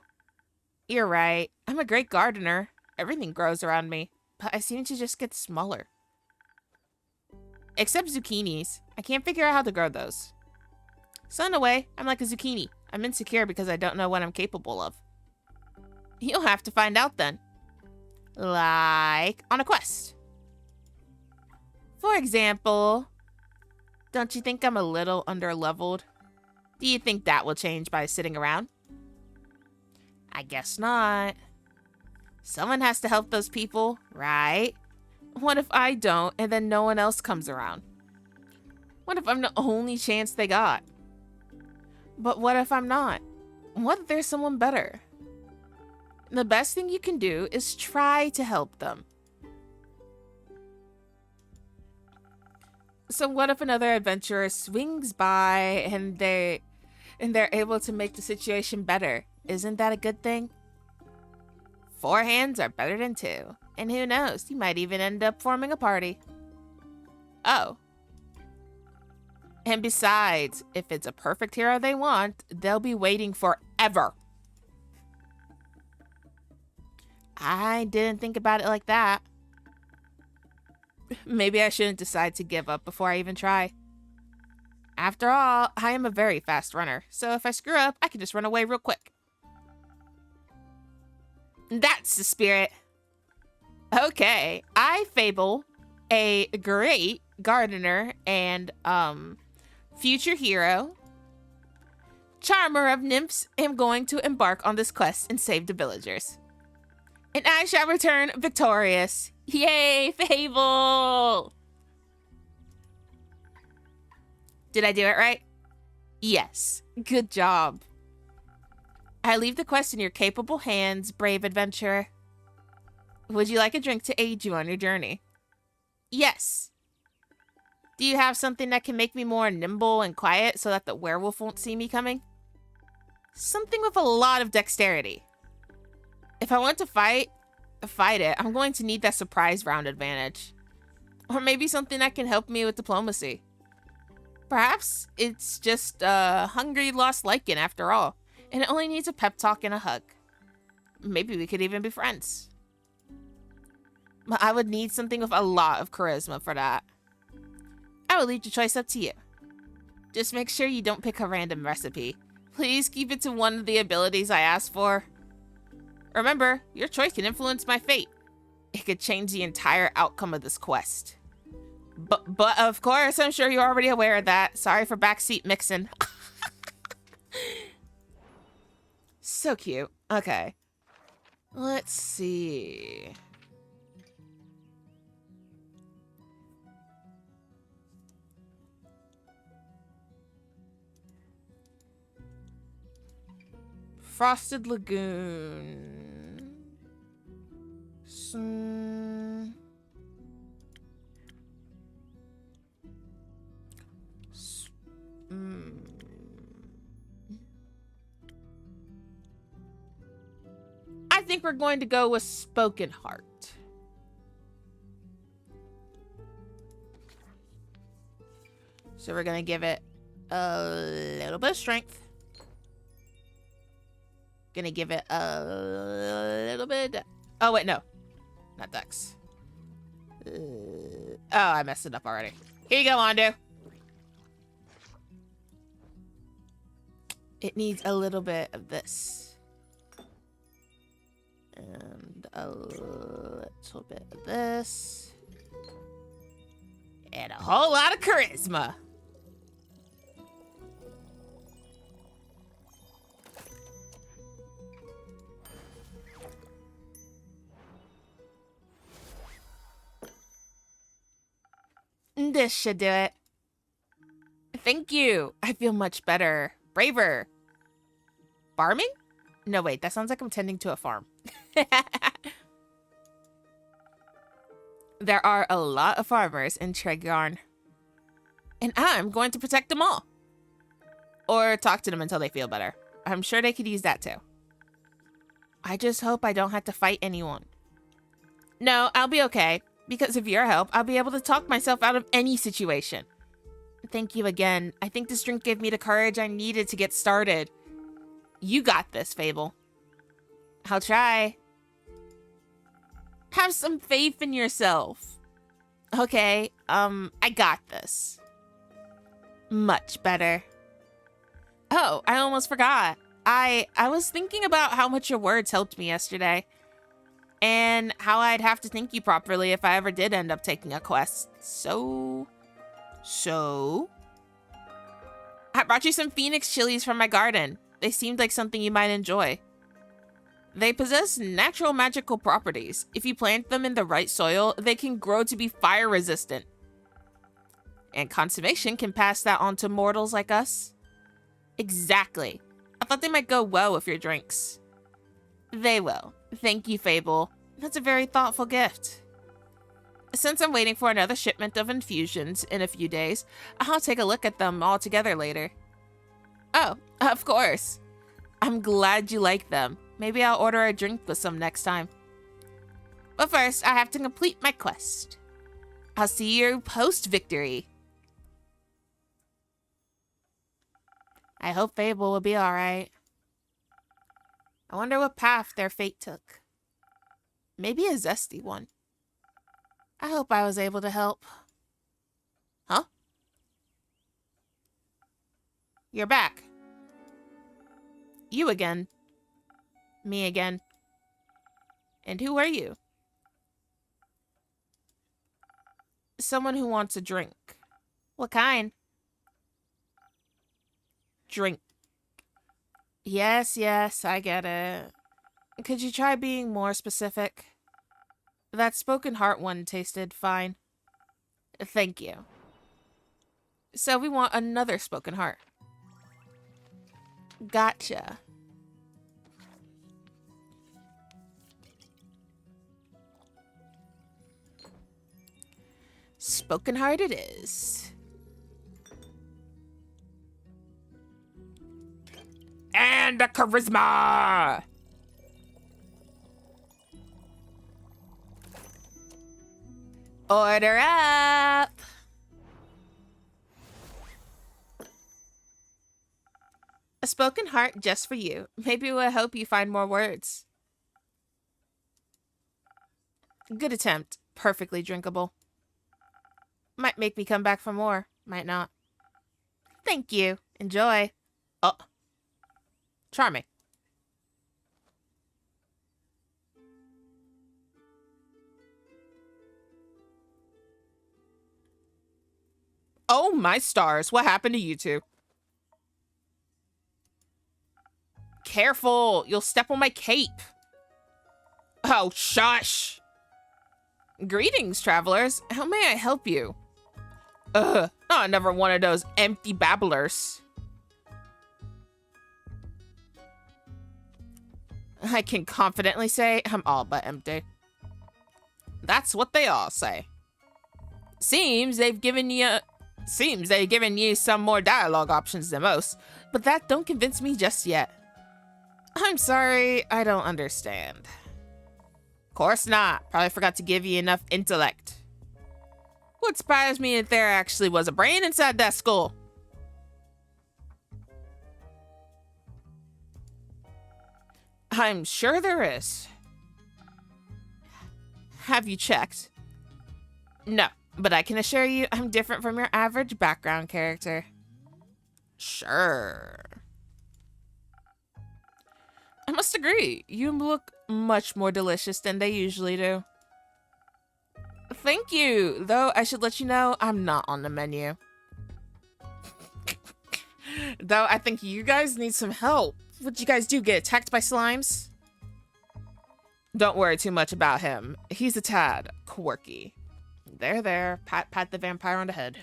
You're right. I'm a great gardener. Everything grows around me. But I seem to just get smaller. Except zucchinis. I can't figure out how to grow those. So in a way, I'm like a zucchini. I'm insecure because I don't know what I'm capable of. You'll have to find out then. Like on a quest. For example, don't you think I'm a little underleveled? Do you think that will change by sitting around? I guess not. Someone has to help those people, right? What if I don't and then no one else comes around? What if I'm the only chance they got? But what if I'm not? What if there's someone better? The best thing you can do is try to help them. So what if another adventurer swings by and they're able to make the situation better? Isn't that a good thing? 4 hands are better than 2. And who knows, you might even end up forming a party. Oh. And besides, if it's a perfect hero they want, they'll be waiting forever. I didn't think about it like that. Maybe I shouldn't decide to give up before I even try. After all, I am a very fast runner, so if I screw up, I can just run away real quick. That's the spirit. Okay, I, Fable, a great gardener and future hero, charmer of nymphs, am going to embark on this quest and save the villagers. And I shall return victorious. Yay, Fable! Did I do it right? Yes. Good job. I leave the quest in your capable hands, brave adventurer. Would you like a drink to aid you on your journey? Yes. Do you have something that can make me more nimble and quiet so that the werewolf won't see me coming? Something with a lot of dexterity. If I want to fight it, I'm going to need that surprise round advantage. Or maybe something that can help me with diplomacy. Perhaps it's just a hungry lost lichen after all, and it only needs a pep talk and a hug. Maybe we could even be friends. But I would need something with a lot of charisma for that. I will leave the choice up to you. Just make sure you don't pick a random recipe. Please keep it to one of the abilities I asked for. Remember, your choice can influence my fate. It could change the entire outcome of this quest. But of course, I'm sure you're already aware of that. Sorry for backseat mixing. So cute. Okay. Let's see. Frosted Lagoon. I think we're going to go with Spoken Heart. So we're going to give it a little bit of strength. Gonna give it a little bit. Oh, wait, no. Not Dex. Oh, I messed it up already. Here you go, Andu. It needs a little bit of this. And a little bit of this. And a whole lot of charisma. This should do it. Thank you. I feel much better. Braver. Farming? No, wait. That sounds like I'm tending to a farm. There are a lot of farmers in Tregarn. And I'm going to protect them all. Or talk to them until they feel better. I'm sure they could use that too. I just hope I don't have to fight anyone. No, I'll be okay. Because of your help, I'll be able to talk myself out of any situation. Thank you again. I think this drink gave me the courage I needed to get started. You got this, Fable. I'll try. Have some faith in yourself. Okay, I got this. Much better. Oh, I almost forgot. I was thinking about how much your words helped me yesterday. And how I'd have to thank you properly if I ever did end up taking a quest. So, I brought you some phoenix chilies from my garden. They seemed like something you might enjoy. They possess natural magical properties. If you plant them in the right soil, they can grow to be fire resistant. And consummation can pass that on to mortals like us. Exactly. I thought they might go well with your drinks. They will. Thank you, Fable. That's a very thoughtful gift. Since I'm waiting for another shipment of infusions in a few days, I'll take a look at them all together later. Oh, of course. I'm glad you like them. Maybe I'll order a drink with some next time. But first, I have to complete my quest. I'll see you post-victory. I hope Fable will be alright. I wonder what path their fate took. Maybe a zesty one. I hope I was able to help. Huh? You're back. You again. Me again. And who are you? Someone who wants a drink. What kind? Drink. Yes, yes, I get it. Could you try being more specific? That spoken heart one tasted fine. Thank you. So we want another spoken heart. Gotcha. Spoken heart it is. And a charisma! Order up! A spoken heart just for you. Maybe we'll help you find more words. Good attempt. Perfectly drinkable. Might make me come back for more. Might not. Thank you. Enjoy. Oh. Charming. Oh my stars. What happened to you two? Careful. You'll step on my cape. Oh, shush. Greetings, travelers. How may I help you? Not another one of those empty babblers. I can confidently say I'm all but empty. That's what they all say. Seems they've given you some more dialogue options than most, but that don't convince me just yet. I'm sorry, I don't understand. Course not. Probably forgot to give you enough intellect. Would surprise me if there actually was a brain inside that skull. I'm sure there is. Have you checked? No, but I can assure you I'm different from your average background character. Sure. I must agree, you look much more delicious than they usually do. Thank you, though I should let you know I'm not on the menu. Though I think you guys need some help. What'd you guys do, get attacked by slimes? Don't worry too much about him. He's a tad quirky. There, pat the vampire on the head.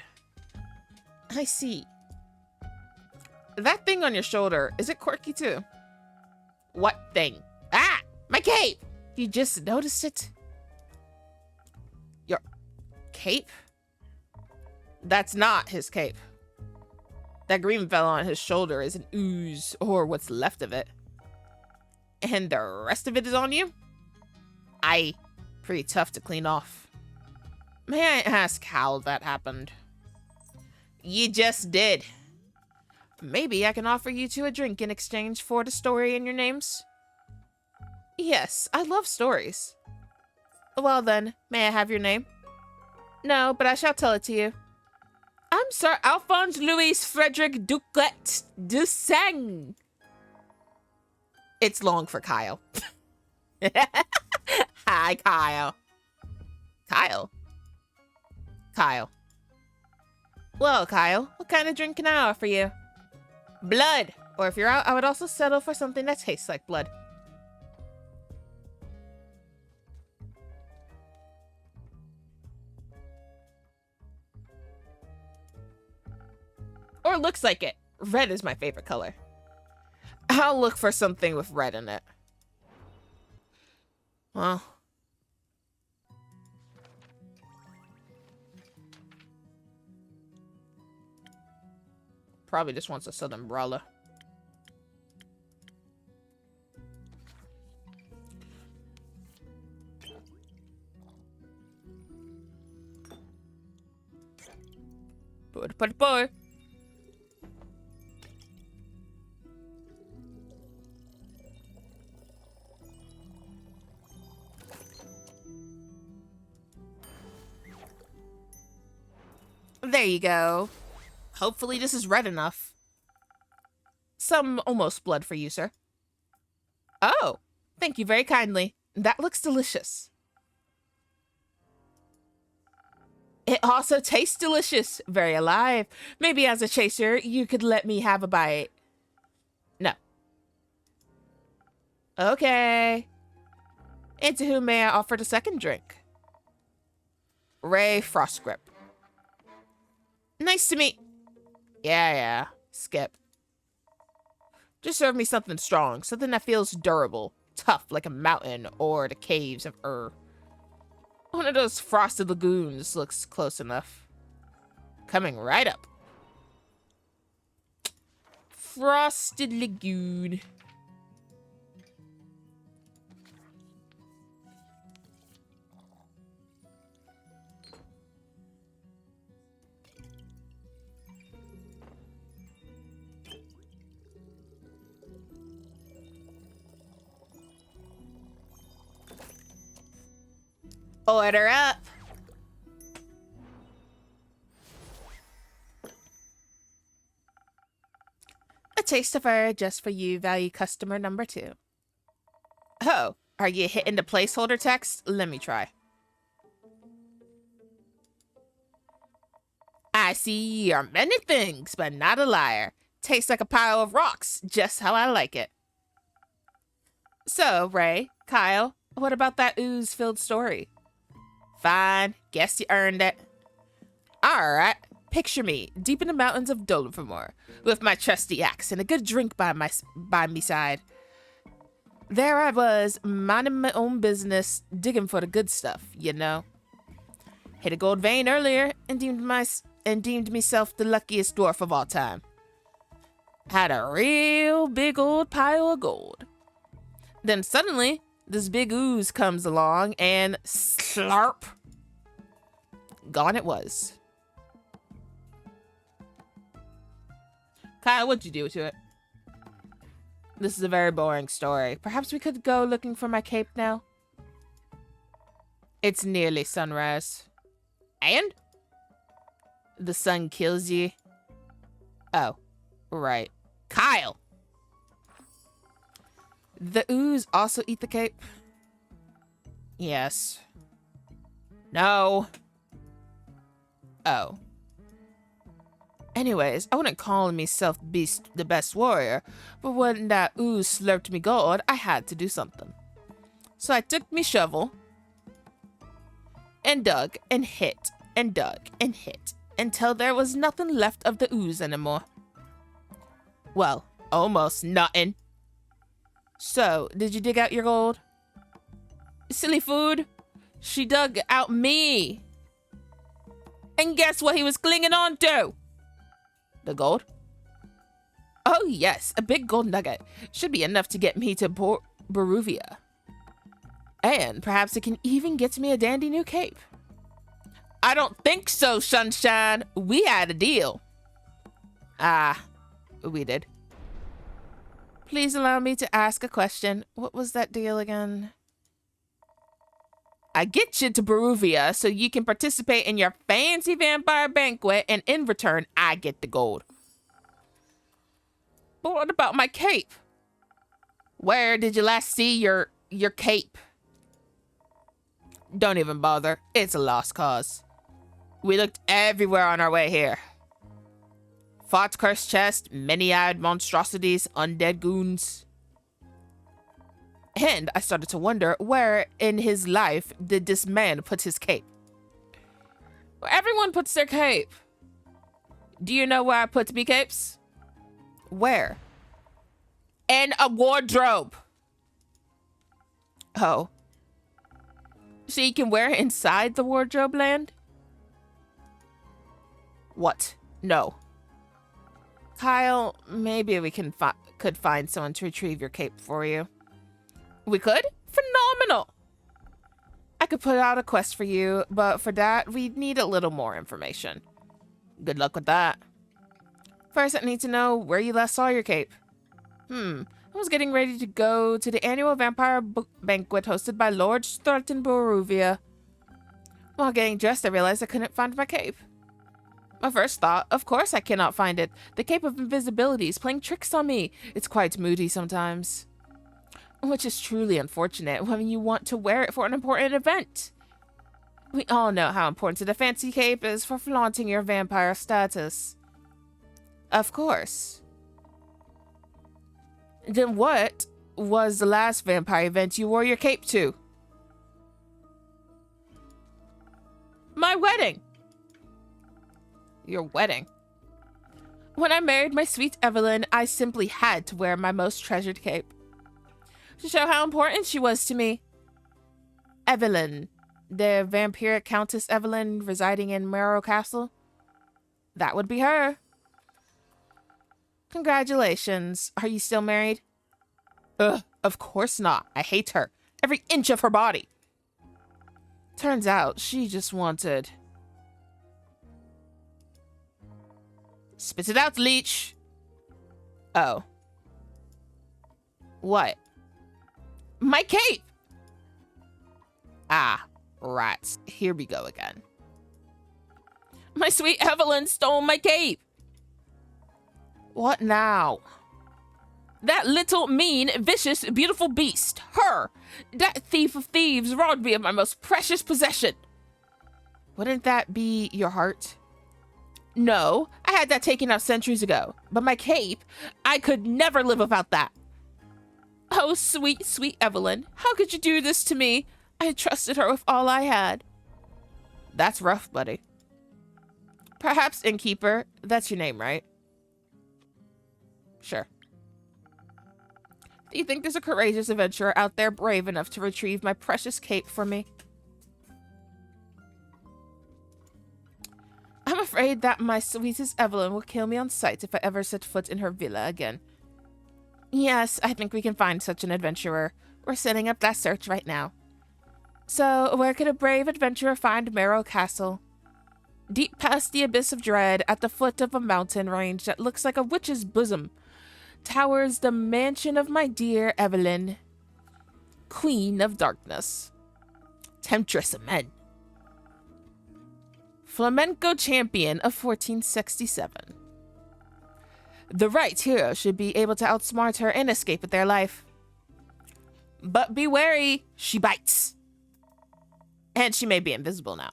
I see. That thing on your shoulder, is it quirky too? What thing? Ah! My cape! You just noticed it? Your cape? That's not his cape. That green fella on his shoulder is an ooze, or what's left of it. And the rest of it is on you? Aye. Pretty tough to clean off. May I ask how that happened? You just did. Maybe I can offer you two a drink in exchange for the story in your names? Yes, I love stories. Well then, may I have your name? No, but I shall tell it to you. I'm Sir Alphonse Louis Frederick Duclet Dusang. It's long for Kyle. Hi, Kyle. Kyle? Kyle. Well, Kyle, what kind of drink can I offer you? Blood. Or if you're out, I would also settle for something that tastes like blood. Or looks like it. Red is my favorite color. I'll look for something with red in it. Well. Probably just wants a Southern umbrella. Boy. There you go. Hopefully this is red enough. Some almost blood for you, sir. Oh, thank you very kindly. That looks delicious. It also tastes delicious. Very alive. Maybe as a chaser, you could let me have a bite. No. Okay. And to whom may I offer the second drink? Ray Frostgrip. Nice to meet. Yeah. Skip. Just serve me something strong, something that feels durable, tough like a mountain or the caves of Ur. One of those frosted lagoons looks close enough. Coming right up. Frosted lagoon. Order up. A taste of her just for you, value customer number 2. Oh, are you hitting the placeholder text? Let me try. I see you're many things, but not a liar. Tastes like a pile of rocks, just how I like it. So, Ray, Kyle, what about that ooze-filled story? Fine, guess you earned it. Alright, picture me, deep in the mountains of Dolivermore, with my trusty axe and a good drink by me side. There I was, minding my own business, digging for the good stuff, you know. Hit a gold vein earlier and deemed myself the luckiest dwarf of all time. Had a real big old pile of gold. Then suddenly, this big ooze comes along and slurp. Gone it was. Kyle, what'd you do to it? This is a very boring story. Perhaps we could go looking for my cape now? It's nearly sunrise. And? The sun kills you. Oh, right. Kyle! The ooze also eat the cape? Yes. No. Oh. Anyways, I wouldn't call myself the best warrior, but when that ooze slurped me gold, I had to do something. So I took me shovel and dug and hit and dug and hit until there was nothing left of the ooze anymore. Well, almost nothing. So, did you dig out your gold? Silly food. She dug out me. And guess what he was clinging on to? The gold? Oh yes, a big gold nugget. Should be enough to get me to Baruvia. And perhaps it can even get me a dandy new cape. I don't think so, Sunshine. We had a deal. Ah, we did. Please allow me to ask a question. What was that deal again? I get you to Baruvia so you can participate in your fancy vampire banquet, and in return, I get the gold. But what about my cape? Where did you last see your cape? Don't even bother. It's a lost cause. We looked everywhere on our way here. Fought cursed chest, many-eyed monstrosities, undead goons. And I started to wonder where in his life did this man put his cape? Where everyone puts their cape. Do you know where I put me capes? Where? In a wardrobe. Oh. So you can wear it inside the wardrobe land? What? No. Kyle, maybe we could find someone to retrieve your cape for you. We could? Phenomenal! I could put out a quest for you, but for that, we'd need a little more information. Good luck with that. First, I need to know where you last saw your cape. I was getting ready to go to the annual vampire banquet hosted by Lord Thornton Baruvia. While getting dressed, I realized I couldn't find my cape. My first thought, of course I cannot find it. The cape of invisibility is playing tricks on me. It's quite moody sometimes. Which is truly unfortunate when you want to wear it for an important event. We all know how important a fancy cape is for flaunting your vampire status. Of course. Then what was the last vampire event you wore your cape to? My wedding. Your wedding? When I married my sweet Evelyn, I simply had to wear my most treasured cape to show how important she was to me. Evelyn, the vampiric Countess Evelyn residing in Merrow Castle? That would be her. Congratulations. Are you still married? Ugh, of course not. I hate her. Every inch of her body. Turns out she just wanted... Spit it out, leech. Oh. What? My cape! Ah, rats. Here we go again. My sweet Evelyn stole my cape. What now? That little, mean, vicious, beautiful beast. Her. That thief of thieves robbed me of my most precious possession. Wouldn't that be your heart? No, I had that taken out centuries ago. But my cape, I could never live without that. Oh, sweet, sweet Evelyn. How could you do this to me? I trusted her with all I had. That's rough, buddy. Perhaps innkeeper. That's your name, right? Sure. Do you think there's a courageous adventurer out there brave enough to retrieve my precious cape for me? I'm afraid that my sweetest Evelyn will kill me on sight if I ever set foot in her villa again. Yes, I think we can find such an adventurer. We're setting up that search right now. So, where could a brave adventurer find Merrow Castle? Deep past the abyss of dread, at the foot of a mountain range that looks like a witch's bosom, towers the mansion of my dear Evelyn, Queen of Darkness, Temptress of Men, Flamenco champion of 1467. The right hero should be able to outsmart her and escape with their life. But be wary, she bites. And she may be invisible now.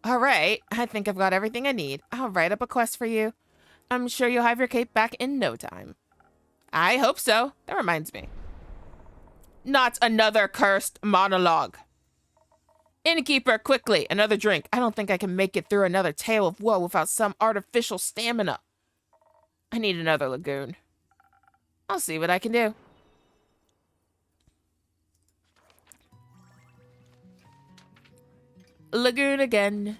Alright, I think I've got everything I need. I'll write up a quest for you. I'm sure you'll have your cape back in no time. I hope so. That reminds me. Not another cursed monologue. Innkeeper, quickly, another drink. I don't think I can make it through another tale of woe without some artificial stamina. I need another lagoon. I'll see what I can do. Lagoon again.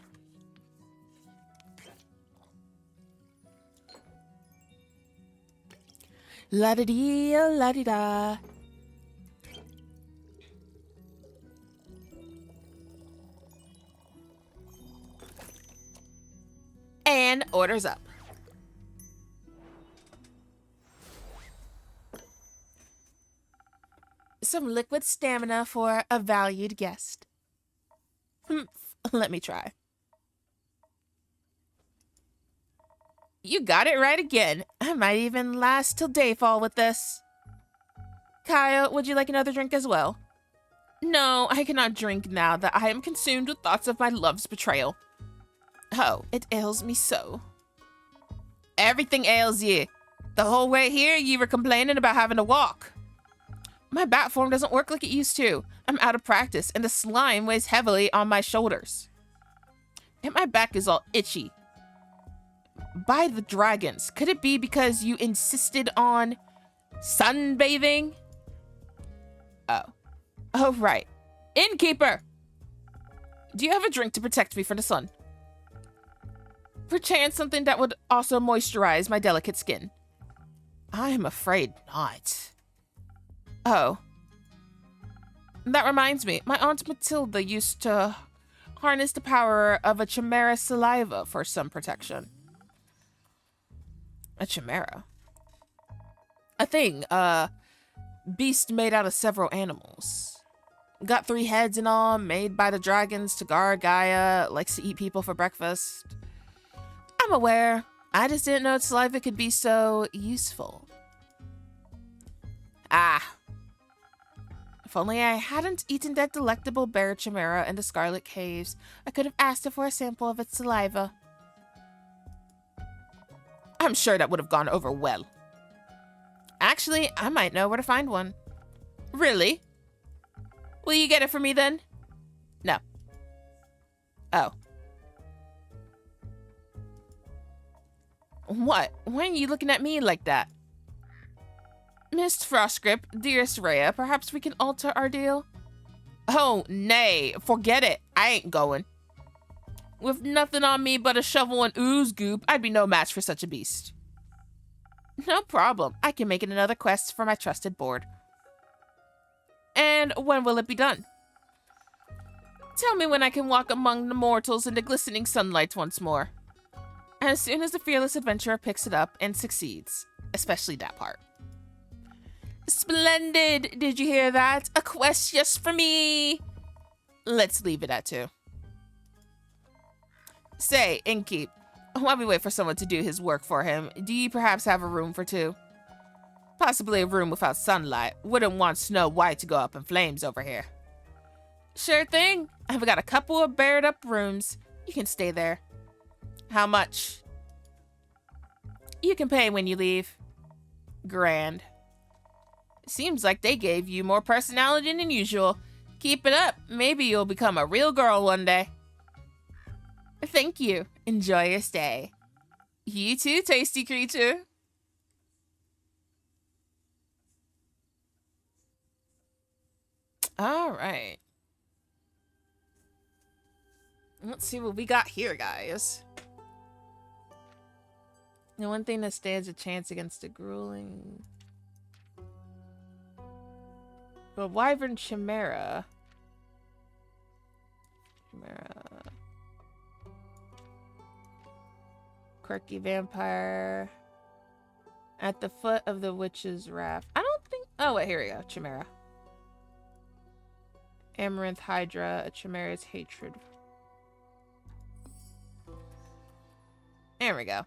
La-da-dee, la-di-da. And orders up. Some liquid stamina for a valued guest. Let me try. You got it right again. I might even last till dayfall with this. Kyle, would you like another drink as well? No, I cannot drink now that I am consumed with thoughts of my love's betrayal. Oh, it ails me so. Everything ails you. The whole way here, you were complaining about having to walk. My bat form doesn't work like it used to. I'm out of practice, and the slime weighs heavily on my shoulders. And my back is all itchy. By the dragons, could it be because you insisted on sunbathing? Oh. Oh, right. Innkeeper! Do you have a drink to protect me from the sun? Perchance something that would also moisturize my delicate skin. I am afraid not. Oh. That reminds me, my Aunt Matilda used to harness the power of a chimera saliva for some protection. A chimera? A thing, beast made out of several animals. Got 3 heads and all, made by the dragons to guard Gaia, likes to eat people for breakfast. I'm aware. I just didn't know saliva could be so useful. Ah. If only I hadn't eaten that delectable bear chimera in the Scarlet Caves, I could have asked her for a sample of its saliva. I'm sure that would have gone over well. Actually, I might know where to find one. Really? Will you get it for me then? No. Oh. What? Why are you looking at me like that? Miss Frostgrip, dearest Rhea, perhaps we can alter our deal? Oh, nay, forget it. I ain't going. With nothing on me but a shovel and ooze goop, I'd be no match for such a beast. No problem. I can make it another quest for my trusted board. And when will it be done? Tell me when I can walk among the mortals in the glistening sunlight once more. As soon as the fearless adventurer picks it up and succeeds. Especially that part. Splendid! Did you hear that? A quest just for me! Let's leave it at 2. Say, innkeep, while we wait for someone to do his work for him, do you perhaps have a room for 2? Possibly a room without sunlight. Wouldn't want Snow White to go up in flames over here. Sure thing. I've got a couple of bared up rooms. You can stay there. How much? You can pay when you leave. Grand. Seems like they gave you more personality than usual. Keep it up. Maybe you'll become a real girl one day. Thank you. Enjoy your stay. You too, tasty creature. All right. Let's see what we got here, guys. The one thing that stands a chance against a grueling... The Wyvern Chimera. Quirky vampire. At the foot of the witch's raft. I don't think... Oh, wait, here we go. Chimera. Amaranth Hydra. A chimera's hatred. There we go.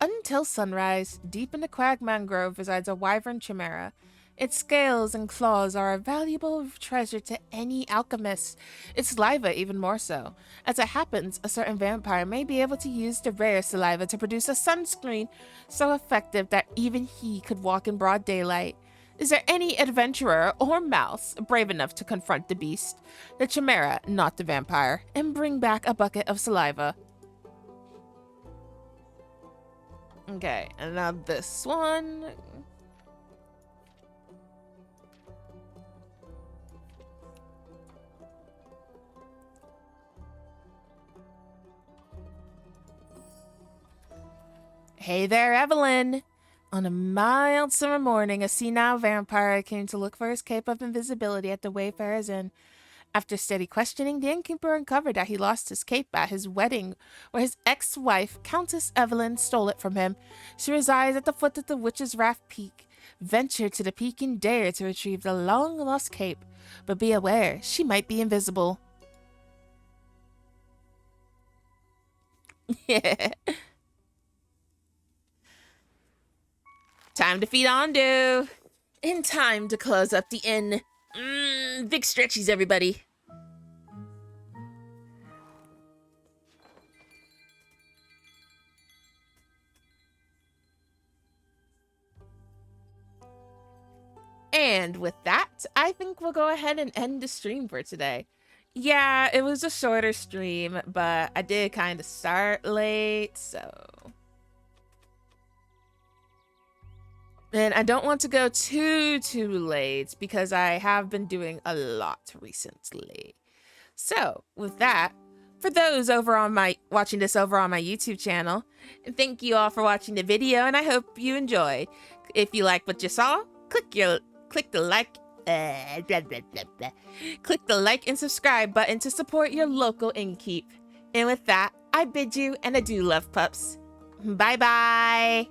Until sunrise, deep in the Quag Mangrove resides a Wyvern Chimera. Its scales and claws are a valuable treasure to any alchemist, its saliva even more so. As it happens, a certain vampire may be able to use the rare saliva to produce a sunscreen so effective that even he could walk in broad daylight. Is there any adventurer or mouse brave enough to confront the beast, the Chimera, not the vampire, and bring back a bucket of saliva? Okay, and now this one... Hey there, Evelyn! On a mild summer morning, a senile vampire came to look for his cape of invisibility at the Wayfarer's Inn. After steady questioning, the innkeeper uncovered that he lost his cape at his wedding, where his ex-wife, Countess Evelyn, stole it from him. She resides at the foot of the Witch's Raft Peak. Venture to the peak and dare to retrieve the long-lost cape, but be aware, she might be invisible. Yeah. Time to feed Ondu. In time to close up the inn. Big stretchies, everybody. And with that, I think we'll go ahead and end the stream for today. Yeah, it was a shorter stream, but I did kind of start late, so... And I don't want to go too late because I have been doing a lot recently. So with that, for those over on watching this over on my YouTube channel, thank you all for watching the video, and I hope you enjoyed. If you like what you saw, click the like click the like and subscribe button to support your local innkeep. And with that, I bid you an adieu, love pups. Bye bye.